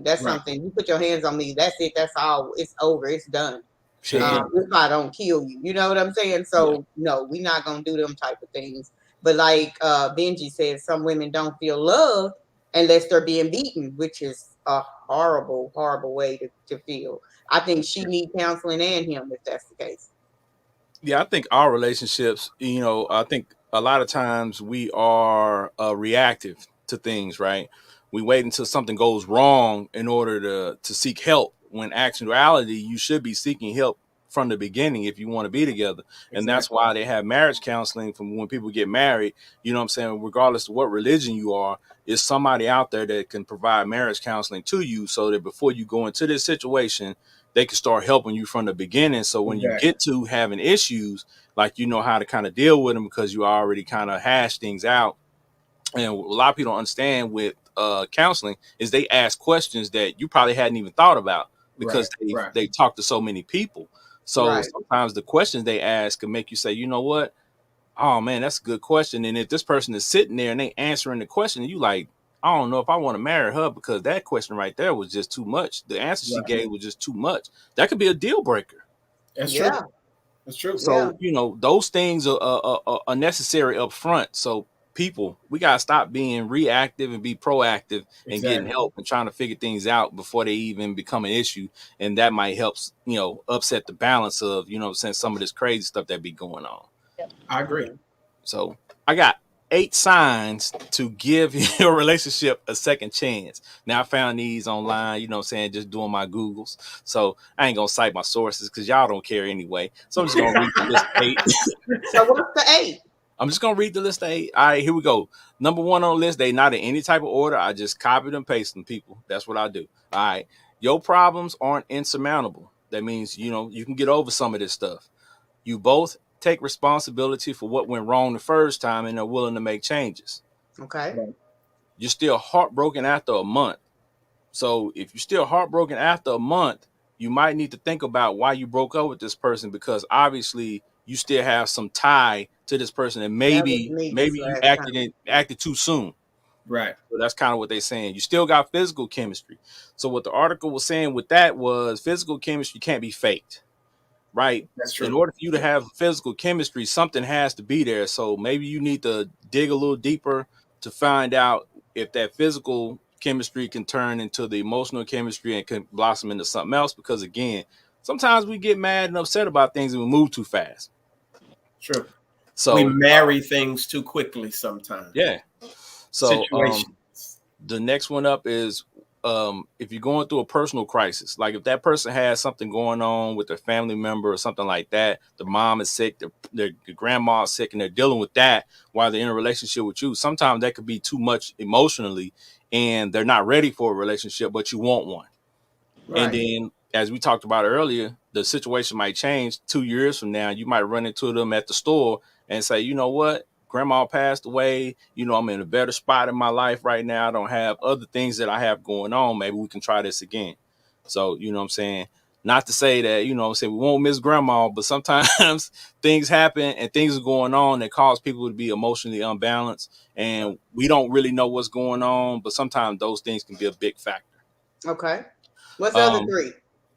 That's something. You put your hands on me, that's it. That's all. It's over. It's done. If I don't kill you, you know what I'm saying? So no, we're not gonna do them type of things. But like Benji said, some women don't feel loved unless they're being beaten, which is a horrible, horrible way to feel. I think she needs counseling and him, if that's the case. Yeah, I think our relationships, I think a lot of times we are reactive to things, right? We wait until something goes wrong in order to seek help, when actuality, you should be seeking help from the beginning if you want to be together. Exactly. And that's why they have marriage counseling from when people get married. You know what I'm saying? Regardless of what religion you are, is somebody out there that can provide marriage counseling to you so that before you go into this situation, they can start helping you from the beginning. So when you get to having issues, like, you know how to kind of deal with them because you already kind of hash things out. And a lot of people don't understand with counseling is they ask questions that you probably hadn't even thought about because they talk to so many people. So sometimes the questions they ask can make you say, you know what? Oh man, that's a good question. And if this person is sitting there and they answering the question, you like, I don't know if I want to marry her because that question right there was just too much. The answer she gave was just too much. That could be a deal breaker. That's true. That's true. So, those things are necessary up front. So people, we got to stop being reactive and be proactive and getting help and trying to figure things out before they even become an issue. And that might help, upset the balance of, some of this crazy stuff that be going on. I agree. So I got 8 signs to give your relationship a second chance. Now I found these online, just doing my Googles. So I ain't gonna cite my sources because y'all don't care anyway. So I'm just gonna read the list of 8. So what's the 8? I'm just gonna read the list of 8. All right, here we go. Number 1 on the list, they not in any type of order. I just copied and pasted them, people. That's what I do. All right. Your problems aren't insurmountable. That means, you can get over some of this stuff. You both take responsibility for what went wrong the first time and are willing to make changes. Okay. You're still heartbroken after a month. So if you're still heartbroken after a month, you might need to think about why you broke up with this person, because obviously you still have some tie to this person, and maybe you acted too soon. Right. So that's kind of what they're saying. You still got physical chemistry. So what the article was saying with that was physical chemistry can't be faked. Right. That's true. In order for you to have physical chemistry, something has to be there. So maybe you need to dig a little deeper to find out if that physical chemistry can turn into the emotional chemistry and can blossom into something else. Because again, sometimes we get mad and upset about things and we move too fast. True. So we marry things too quickly sometimes. Yeah. So situations. The next one up is if you're going through a personal crisis, like if that person has something going on with their family member or something like that, the mom is sick, their grandma is sick, and they're dealing with that while they're in a relationship with you. Sometimes that could be too much emotionally, and they're not ready for a relationship, but you want one. Right. And then, as we talked about earlier, the situation might change 2 years from now. You might run into them at the store and say, you know what? Grandma passed away. You know, I'm in a better spot in my life right now. I don't have other things that I have going on. Maybe we can try this again. So, you know what I'm saying? Not to say that, you know what I'm saying, we won't miss grandma, but sometimes things happen and things are going on that cause people to be emotionally unbalanced. And we don't really know what's going on, but sometimes those things can be a big factor. Okay. What's the other three?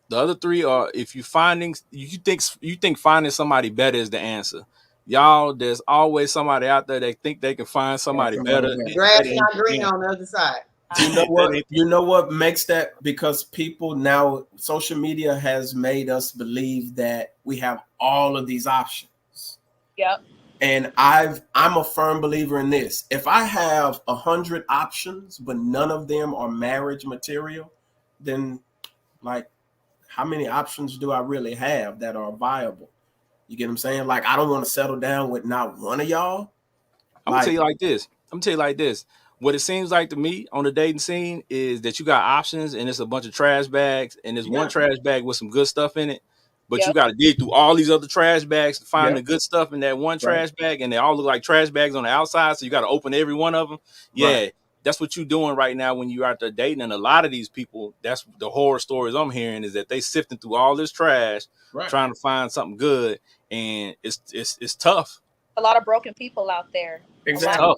The other three are if you think finding somebody better is the answer. Y'all, there's always somebody out there that think they can find somebody better. Grass not green on the other side. You know what makes that? Because people now, social media has made us believe that we have all of these options. Yep. And I'm a firm believer in this. If I have 100 options, but none of them are marriage material, then like, how many options do I really have that are viable? You get what I'm saying? Like, I don't want to settle down with not one of y'all. I'm gonna tell you like this. What it seems like to me on the dating scene is that you got options and it's a bunch of trash bags and there's one trash bag with some good stuff in it, but you got to dig through all these other trash bags to find the good stuff in that one trash bag, and they all look like trash bags on the outside, so you got to open every one of them. That's what you're doing right now when you're out there dating. And a lot of these people, that's the horror stories I'm hearing, is that they sifting through all this trash, trying to find something good. And it's tough. A lot of broken people out there. Exactly.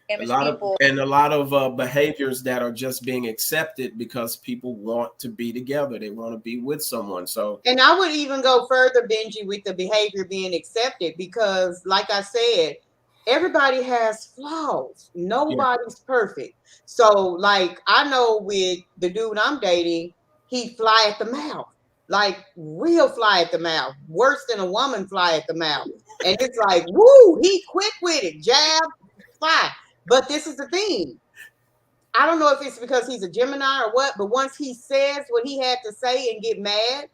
A lot of behaviors that are just being accepted because people want to be together. They want to be with someone. So, and I would even go further, Benji, with the behavior being accepted, because like I said, everybody has flaws. Nobody's perfect. So like, I know with the dude I'm dating, he fly at the mouth, like real fly at the mouth, worse than a woman fly at the mouth. And it's like, woo, he quick with it, jab, fly. But this is the thing. I don't know if it's because he's a Gemini or what, but once he says what he had to say and get mad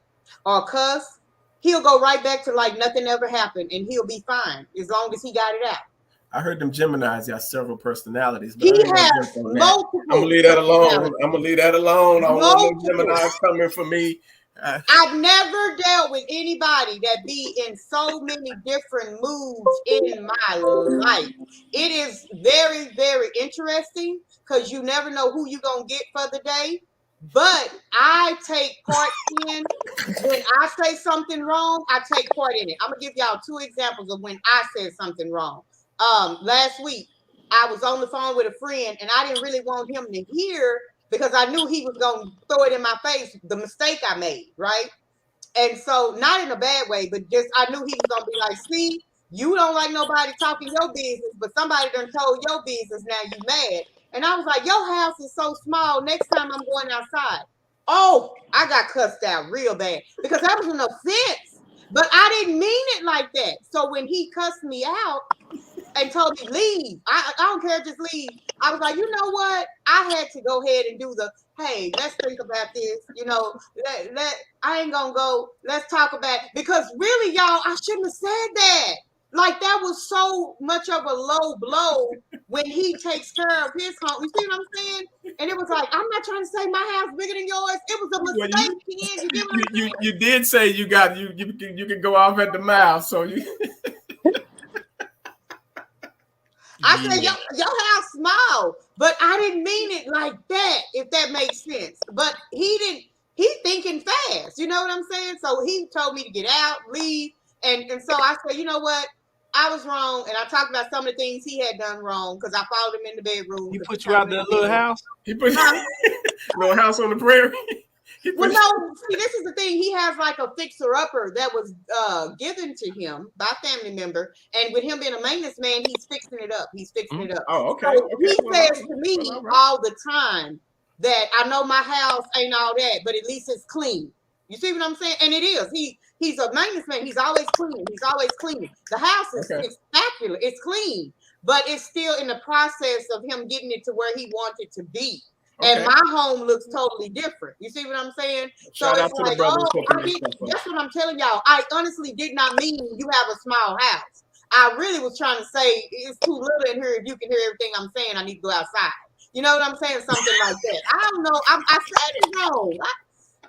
or cuss, he'll go right back to like nothing ever happened, and he'll be fine as long as he got it out. I heard them Geminis got several personalities. But he has multiple. I'm gonna leave that alone. I don't want them Geminis coming for me. I've never dealt with anybody that be in so many different moods in my life. It is very, very interesting because you never know who you're going to get for the day. But I take part in when I say something wrong, I take part in it. I'm going to give y'all 2 examples of when I said something wrong. Last week, I was on the phone with a friend and I didn't really want him to hear, because I knew he was going to throw it in my face, the mistake I made, right? And so, not in a bad way, but just I knew he was going to be like, see, you don't like nobody talking your business, but somebody done told your business, now you mad. And I was like, your house is so small, next time I'm going outside. Oh, I got cussed out real bad, because that was an offense, but I didn't mean it like that. So when he cussed me out and told me, leave, I don't care, just leave. I was like, you know what? I had to go ahead and do the, hey, let's think about this. You know, I ain't gonna go, let's talk about it. Because really, y'all, I shouldn't have said that. Like, that was so much of a low blow when he takes care of his home. You see what I'm saying? And it was like, I'm not trying to say my house bigger than yours. It was a mistake. You did say you can go off at the mouth, so you. I said your house small, but I didn't mean it like that, if that makes sense. But he thinking fast, you know what I'm saying? So he told me to get out, leave, and so I said, you know what? I was wrong, and I talked about some of the things he had done wrong because I followed him in the bedroom. He put you out that little house? He put little house on the prairie. Well, no, see, this is the thing. He has like a fixer-upper that was given to him by a family member. And with him being a maintenance man, he's fixing it up. Oh, okay. So he says to me all the time that I know my house ain't all that, but at least it's clean. You see what I'm saying? And it is. He's a maintenance man. He's always cleaning. The house is spectacular. It's clean, but it's still in the process of him getting it to where he wants it to be. And my home looks totally different. You see what I'm saying? Shout so out it's to like, the brothers that's what I'm telling y'all. I honestly did not mean you have a small house. I really was trying to say it's too little in here. If you can hear everything I'm saying, I need to go outside. You know what I'm saying? Something like that. I don't know. I said it wrong.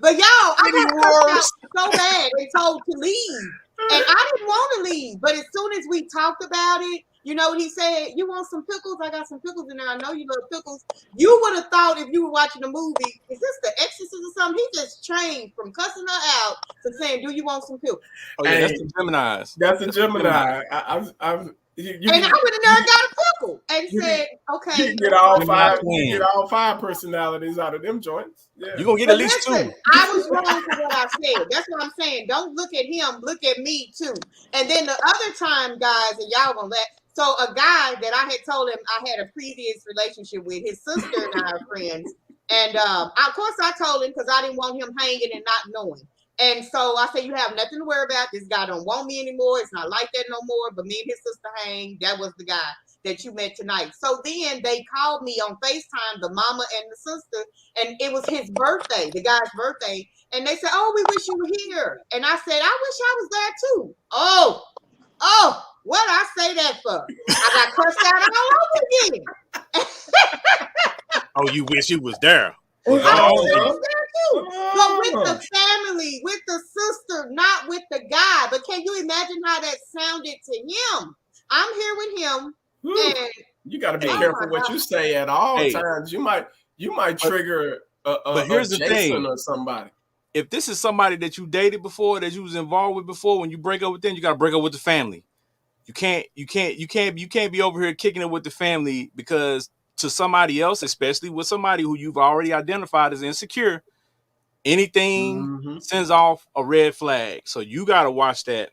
But y'all, I got cussed out so bad and told to leave. And I didn't want to leave. But as soon as we talked about it, you know what he said? You want some pickles? I got some pickles in there. I know you love pickles. You would have thought if you were watching a movie, is this The Exorcist or something? He just changed from cussing her out to saying, do you want some pickles? Oh, yeah, that's the Geminis. That's a Gemini. And I went in there and got a pickle and said, okay. You get all five personalities out of them joints. Yeah. You're going to get at least two. I was wrong for what I said. That's what I'm saying. Don't look at him. Look at me, too. And then the other time, guys, and y'all going to let. So a guy that I had told him I had a previous relationship with, his sister and I are friends. And of course, I told him because I didn't want him hanging and not knowing. And so I said, you have nothing to worry about. This guy don't want me anymore. It's not like that no more. But me and his sister hang. That was the guy that you met tonight. So then they called me on FaceTime, the mama and the sister, and it was his birthday, the guy's birthday. And they said, oh, we wish you were here. And I said, I wish I was there too. Oh, what I say that for? I got cussed out all over again. Oh, you wish you was there. I wish I was there too. But with the family, with the sister, not with the guy. But can you imagine how that sounded to him? I'm here with him. And you got to be careful what you say at all times. You might trigger but here's the thing or somebody. If this is somebody that you dated before, that you was involved with before, when you break up with them, you got to break up with the family. You can't be over here kicking it with the family, because to somebody else, especially with somebody who you've already identified as insecure, anything sends off a red flag. So you got to watch that.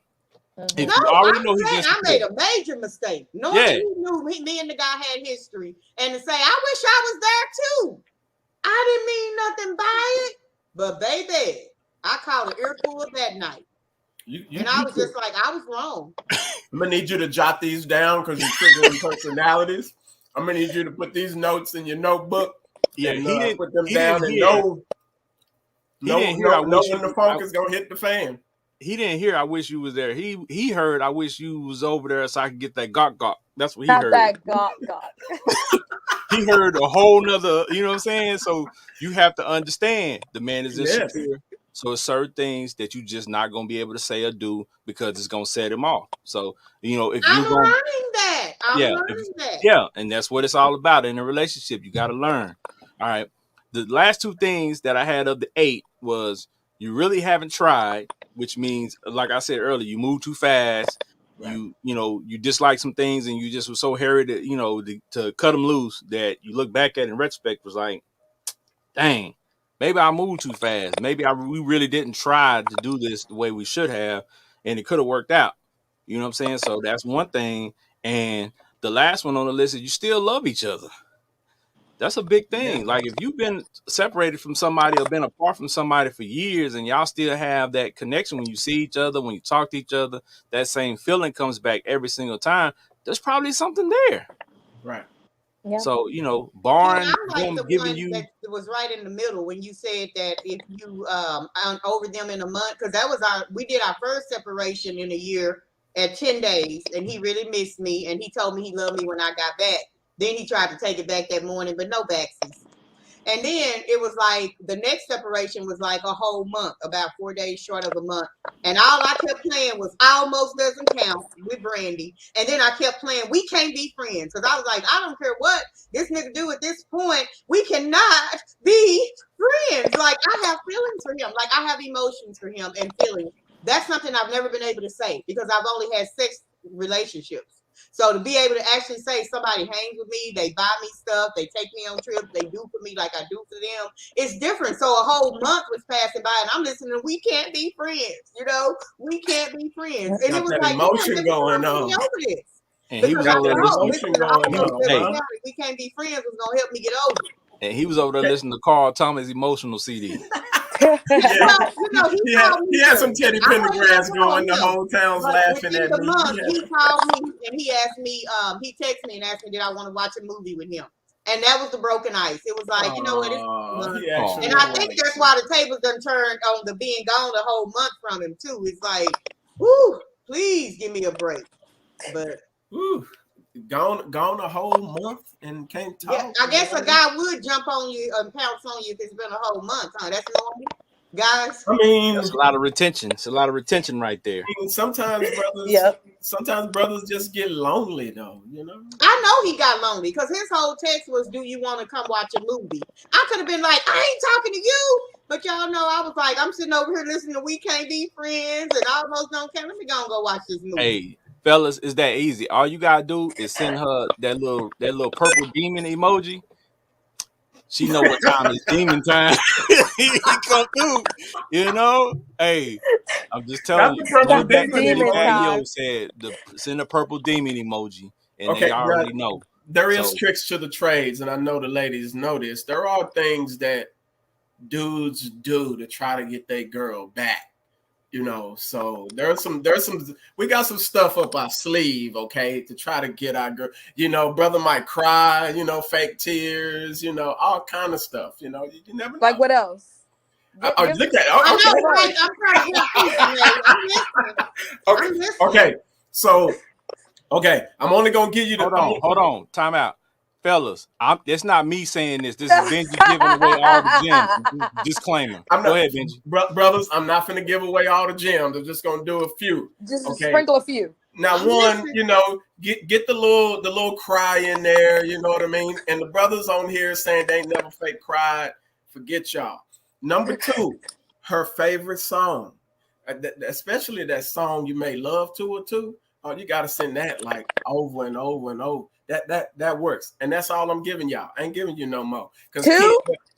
If you already know he's insecure. I made a major mistake. Knowing he knew me and the guy had history, and to say, I wish I was there too. I didn't mean nothing by it, but baby, I called an earful that night. I was just like, I was wrong. I'm gonna need you to jot these down because you're triggering personalities. I'm gonna need you to put these notes in your notebook. Yeah, and put them down and know when the funk is gonna hit the fan. He didn't hear I wish you was there. He heard I wish you was over there so I could get that gawk. That's what he heard. That gawk. He heard a whole nother, you know what I'm saying? So you have to understand the man is insecure. Yes. So it's certain things that you just not gonna be able to say or do because it's gonna set him off. So if I'm you're learning that. I'm learning that. Yeah, and that's what it's all about in a relationship. You got to learn. All right. The last two things that I had of the 8 was you really haven't tried, which means, like I said earlier, you move too fast. Right. You dislike some things, and you just were so hairy that to cut them loose that you look back at in retrospect was like, dang. Maybe I moved too fast. Maybe we really didn't try to do this the way we should have, and it could have worked out. You know what I'm saying? So that's one thing. And the last one on the list is you still love each other. That's a big thing. Yeah. Like if you've been separated from somebody or been apart from somebody for years and y'all still have that connection when you see each other, when you talk to each other, that same feeling comes back every single time. There's probably something there. Right. Yeah. So, barring giving you that was right in the middle when you said that if you over them in a month, because we did our first separation in a year at 10 days, and he really missed me, and he told me he loved me when I got back. Then he tried to take it back that morning, but no backsies. And then it was like the next separation was like a whole month, about 4 days short of a month. And all I kept playing was Almost Doesn't Count with Brandy. And then I kept playing We Can't Be Friends. Because I was like, I don't care what this nigga do at this point. We cannot be friends. Like, I have feelings for him. Like, I have emotions for him and feelings. That's something I've never been able to say because I've only had sex relationships. So to be able to actually say somebody hangs with me, they buy me stuff, they take me on trips, they do for me like I do for them, it's different. So a whole month was passing by and I'm listening to We Can't Be Friends, We Can't Be Friends. And it was like, emotion going on. And he was over there listening. We Can't Be Friends was going to help me get over it. And he was over there listening to Carl Thomas' emotional CD. He had some Teddy Pendergrass going. The whole town's laughing at the me. Month, he called me and he asked me, he texted me and asked me, did I want to watch a movie with him? And that was the broken ice. It was like, you know what? And I think that's why the tables done turned on the being gone the whole month from him too. It's like, whoo, please give me a break. But gone a whole month and can't talk. Yeah, I guess a guy would jump on you and pounce on you if it's been a whole month, huh? That's normal, guys. I mean, that's a lot of retention. It's a lot of retention right there. I mean, sometimes brothers, sometimes brothers just get lonely, though. You know. I know he got lonely because his whole text was, "Do you want to come watch a movie?" I could have been like, "I ain't talking to you," but y'all know I was like, "I'm sitting over here listening to We Can't Be Friends," and I almost don't care. Let me go watch this movie. Hey, fellas, it's that easy. All you gotta do is send her that little purple demon emoji. She know what time it's demon time. He come through, you know. Hey, I'm just telling you. Said send a purple demon emoji, and they already know. There is tricks to the trades, and I know the ladies know this. There are things that dudes do to try to get their girl back. You know, so there's some we got some stuff up our sleeve, okay, to try to get our girl. You know, brother might cry, you know, fake tears, you know, all kind of stuff. You know, you never know. Like what else? Look at it. I'm trying to okay. So I'm only gonna give you the hold on, time out. Fellas, it's not me saying this. This is Benji giving away all the gems. Disclaimer. Go ahead, Benji. Brothers, I'm not going to give away all the gems. I'm just going to do a few. Just sprinkle a few. Now, one, you know, get the little cry in there. You know what I mean? And the brothers on here saying they ain't never fake cried. Forget y'all. Number two, her favorite song, especially that song you made love to or to. Oh, you got to send that like over and over and over. That works, and that's all I'm giving y'all. I ain't giving you no more because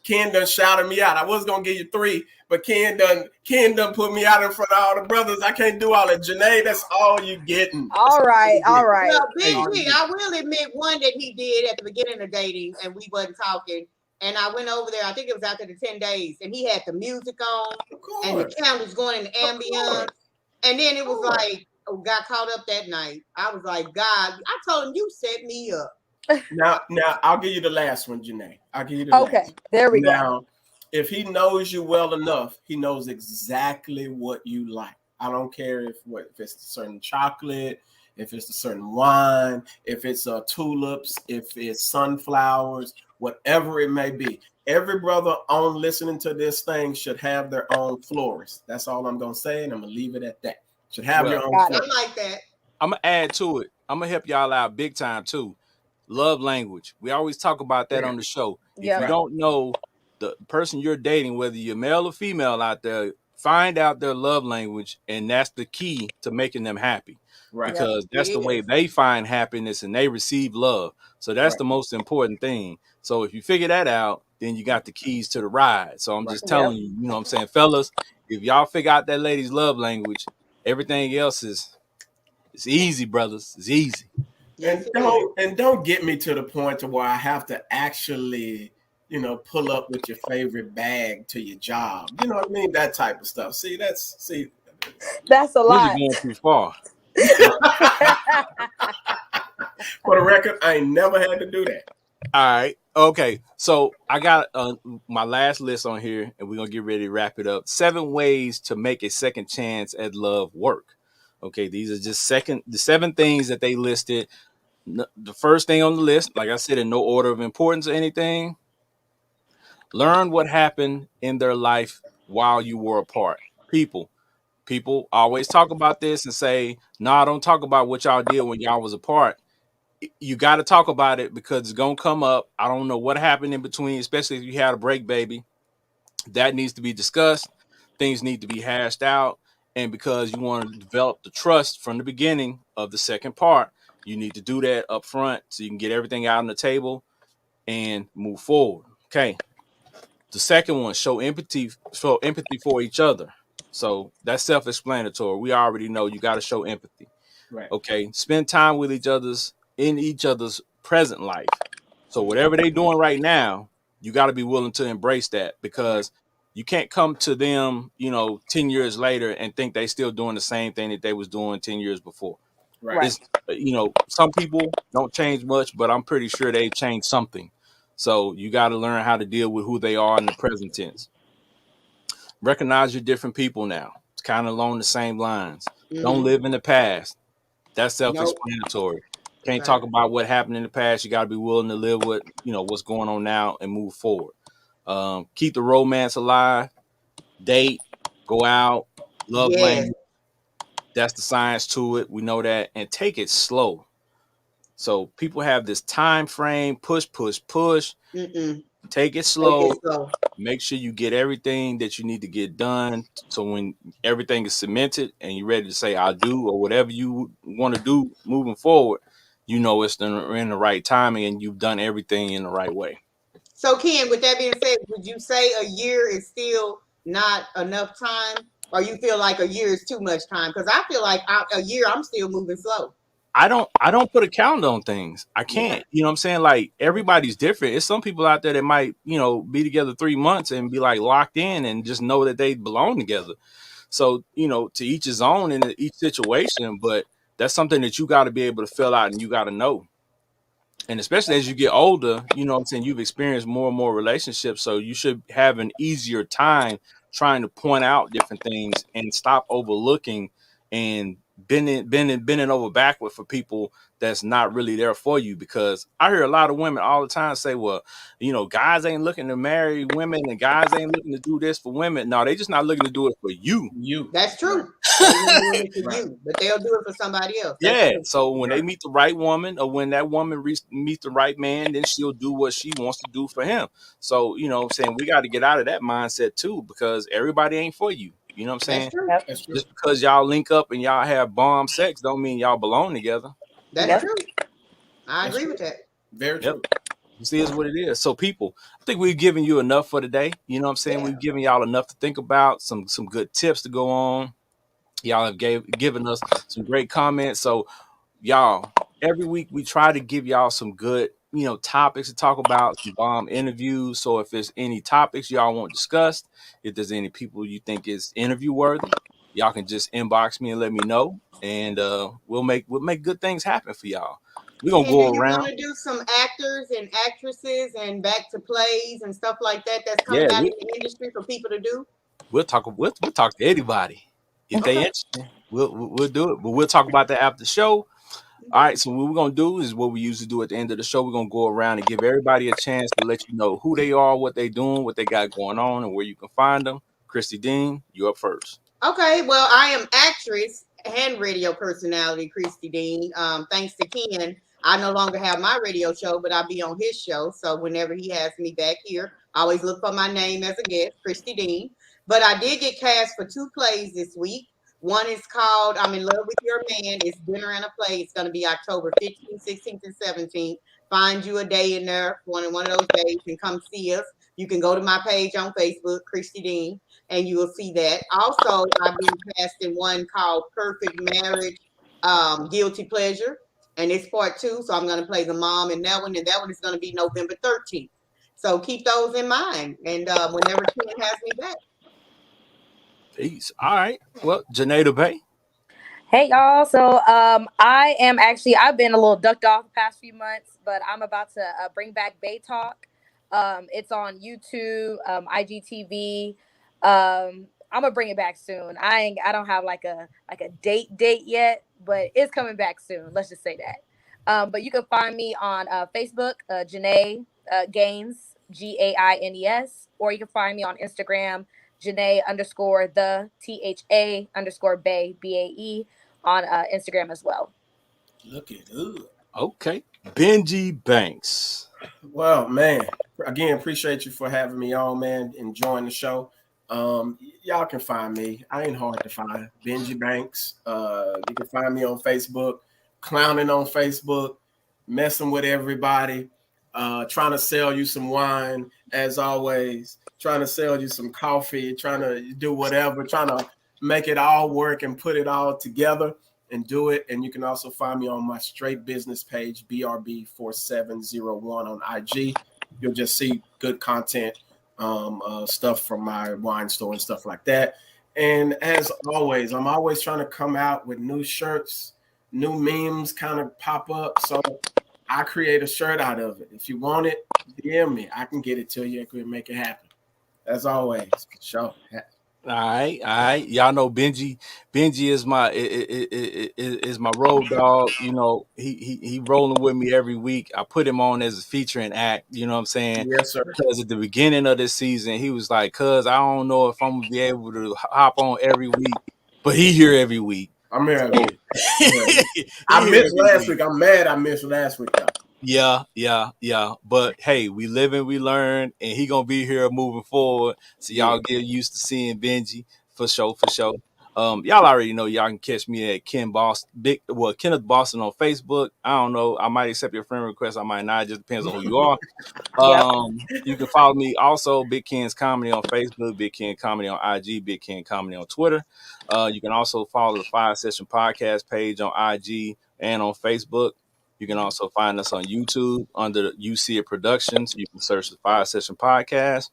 Ken done shouted me out. I was gonna give you 3, but Ken done put me out in front of all the brothers. I can't do all that. Janae, that's all you getting. All right. Well, Benji, I will admit one that he did at the beginning of dating, and we wasn't talking. And I went over there. I think it was after the 10 days, and he had the music on, and the candles going in the ambience, and then it was like. Got caught up that night. I was like, God, I told him you set me up. Now I'll give you the last one, Janae. I'll give you the last one. There we go. Now, if he knows you well enough, he knows exactly what you like. I don't care if it's a certain chocolate, if it's a certain wine, if it's tulips, if it's sunflowers, whatever it may be. Every brother on listening to this thing should have their own florist. That's all I'm gonna say, and I'm gonna leave it at that. Should have your own. I like that. I'm gonna add to it. I'm gonna help y'all out big time too. Love language. We always talk about that on the show. If you don't know the person you're dating, whether you're male or female out there, find out their love language, and that's the key to making them happy. Right. Because that's the way they find happiness and they receive love. So that's the most important thing. So if you figure that out, then you got the keys to the ride. So I'm just telling you, you know what I'm saying, fellas, if y'all figure out that lady's love language, everything else it's easy, brothers. It's easy. And don't get me to the point to where I have to actually, you know, pull up with your favorite bag to your job. You know what I mean? That type of stuff. That's a lot. You're going too far. For the record, I ain't never had to do that. All right. Okay. So I got my last list on here, and we're going to get ready to wrap it up. 7 ways to make a second chance at love work. Okay. These are just the 7 things that they listed. The first thing on the list, like I said, in no order of importance or anything, learn what happened in their life while you were apart. People always talk about this and say, no, don't talk about what y'all did when y'all was apart. You got to talk about it because it's going to come up. I don't know what happened in between, especially if you had a break, baby. That needs to be discussed. Things need to be hashed out. And because you want to develop the trust from the beginning of the second part, you need to do that up front so you can get everything out on the table and move forward. Okay. The second one, show empathy for each other. So that's self-explanatory. We already know you got to show empathy. Right. Okay. Spend time with in each other's present life. So whatever they're doing right now, you got to be willing to embrace that because you can't come to them, 10 years later and think they still doing the same thing that they was doing 10 years before. Right. It's, some people don't change much, but I'm pretty sure they changed something. So you got to learn how to deal with who they are in the present tense. Recognize you're different people now. It's kind of along the same lines. Don't live in the past. That's self-explanatory. Can't talk about what happened in the past. You got to be willing to live with, what's going on now and move forward. Keep the romance alive. Date, go out, love language. That's the science to it. We know that. And take it slow. So people have this time frame, push. Take it slow. Make sure you get everything that you need to get done. So when everything is cemented and you're ready to say I do or whatever you want to do moving forward, it's in the right timing and you've done everything in the right way. So Ken, with that being said, would you say a year is still not enough time, or you feel like a year is too much time? Because I feel like a year I'm still moving slow. I don't put a count on things. I can't. You know what I'm saying? Like, everybody's different. It's some people out there that might, be together 3 months and be like locked in and just know that they belong together. So, to each his own in each situation, but that's something that you got to be able to fill out and you got to know. And especially as you get older, you've experienced more and more relationships. So you should have an easier time trying to point out different things and stop overlooking and bending over backward for people that's not really there for you. Because I hear a lot of women all the time say, well, guys ain't looking to marry women and guys ain't looking to do this for women. No, they just not looking to do it for you. That's true. They're doing it for you, but they'll do it for somebody else. That's true. So when they meet the right woman, or when that woman meets the right man, then she'll do what she wants to do for him. So, we got to get out of that mindset too, because everybody ain't for you. You know what I'm saying? That's true. Just because y'all link up and y'all have bomb sex don't mean y'all belong together. That's true. I agree with that. Very true. This is what it is. So people, I think we've given you enough for today. You know what I'm saying? We've given y'all enough to think about, some good tips to go on. Y'all have given us some great comments. So y'all, every week we try to give y'all some good, topics to talk about, some bomb interviews. So if there's any topics y'all want discussed, if there's any people you think is interview worthy, y'all can just inbox me and let me know. And we'll make good things happen for y'all. We're gonna go around. You want to do some actors and actresses and back to plays and stuff like that that's coming out in the industry for people to do? We'll talk to anybody. If they interested, we'll do it. But we'll talk about that after the show. All right, so what we're going to do is what we usually do at the end of the show. We're going to go around and give everybody a chance to let you know who they are, what they're doing, what they got going on, and where you can find them. Christy Dean, you're up first. Okay, well, I am actress and radio personality, Christy Dean. Thanks to Ken, I no longer have my radio show, but I'll be on his show. So whenever he has me back here, I always look for my name as a guest, Christy Dean. But I did get cast for 2 plays this week. One is called I'm in Love with Your Man. It's dinner and a play. It's going to be October 15th, 16th, and 17th. Find you a day in there, one of those days, and come see us. You can go to my page on Facebook, Christy Dean, and you will see that. Also, I've been cast in one called Perfect Marriage, Guilty Pleasure, and it's part 2. So I'm going to play the mom in that one, and that one is going to be November 13th. So keep those in mind, and whenever Ken has me back. Peace. All right. Well, Janae the Bay. Hey y'all. So I've been a little ducked off the past few months, but I'm about to bring back Bay Talk. It's on YouTube, IGTV. I'm gonna bring it back soon. I don't have like a date yet, but it's coming back soon. Let's just say that. But you can find me on Facebook, Janae Gaines, GAINES, or you can find me on Instagram, Janae _the THA_Bay BAE on Instagram as well. Look at it. Okay. Benji Banks. Well, man, again, appreciate you for having me on, man. Enjoying the show. Y'all can find me. I ain't hard to find. Benji Banks. You can find me on Facebook, clowning on Facebook, messing with everybody, trying to sell you some wine, as always. Trying to sell you some coffee, trying to do whatever, trying to make it all work and put it all together and do it. And you can also find me on my straight business page, BRB4701 on IG. You'll just see good content stuff from my wine store and stuff like that. And as always, I'm always trying to come out with new shirts, new memes kind of pop up. So I create a shirt out of it. If you want it, DM me. I can get it to you. I can make it happen. As always, sure. All right. Y'all know Benji. Benji is my road dog. You know, he rolling with me every week. I put him on as a featuring act. You know what I'm saying? Yes, sir. Because at the beginning of this season, he was like, "Cuz I don't know if I'm gonna be able to hop on every week," but he here every week. I'm here every week. He I here missed every last week. I'm mad I missed last week, though. Yeah. But hey, we live and we learn, and he gonna be here moving forward. So y'all get used to seeing Benji for sure. Y'all already know y'all can catch me at Kenneth Boston on Facebook. I don't know. I might accept your friend request. I might not. It just depends on who you are. You can follow me also, Big Ken's Comedy on Facebook, Big Ken Comedy on IG, Big Ken Comedy on Twitter. You can also follow the Fiyah Session Podcast page on IG and on Facebook. You can also find us on YouTube under You See It Productions. You can search the Fiyah Session Podcast.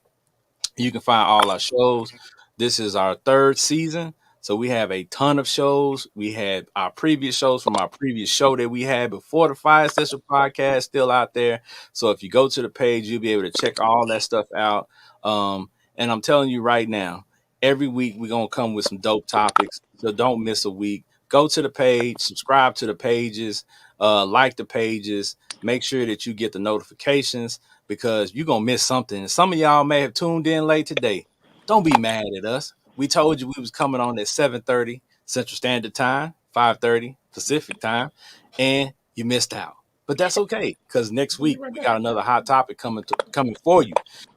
You can find all our shows. This is our 3rd season. So we have a ton of shows. We had our previous shows from our previous show that we had before the Fiyah Session Podcast still out there. So if you go to the page, you'll be able to check all that stuff out. And I'm telling you right now, every week we're going to come with some dope topics. So don't miss a week. Go to the page, subscribe to the pages, like the pages, make sure that you get the notifications because you're going to miss something. And some of y'all may have tuned in late today. Don't be mad at us. We told you we was coming on at 7:30 Central Standard Time, 5:30 Pacific Time, and you missed out. But that's okay because next week we got another hot topic coming for you.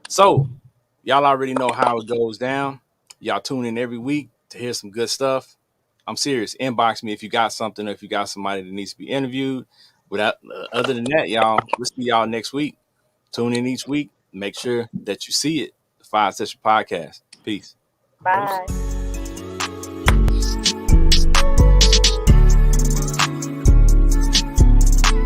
So y'all already know how it goes down. Y'all tune in every week to hear some good stuff. I'm serious. Inbox me if you got something or if you got somebody that needs to be interviewed. Without other than that, y'all, we'll see y'all next week. Tune in each week. Make sure that you see it. The Fiyah Session Podcast. Peace. Bye.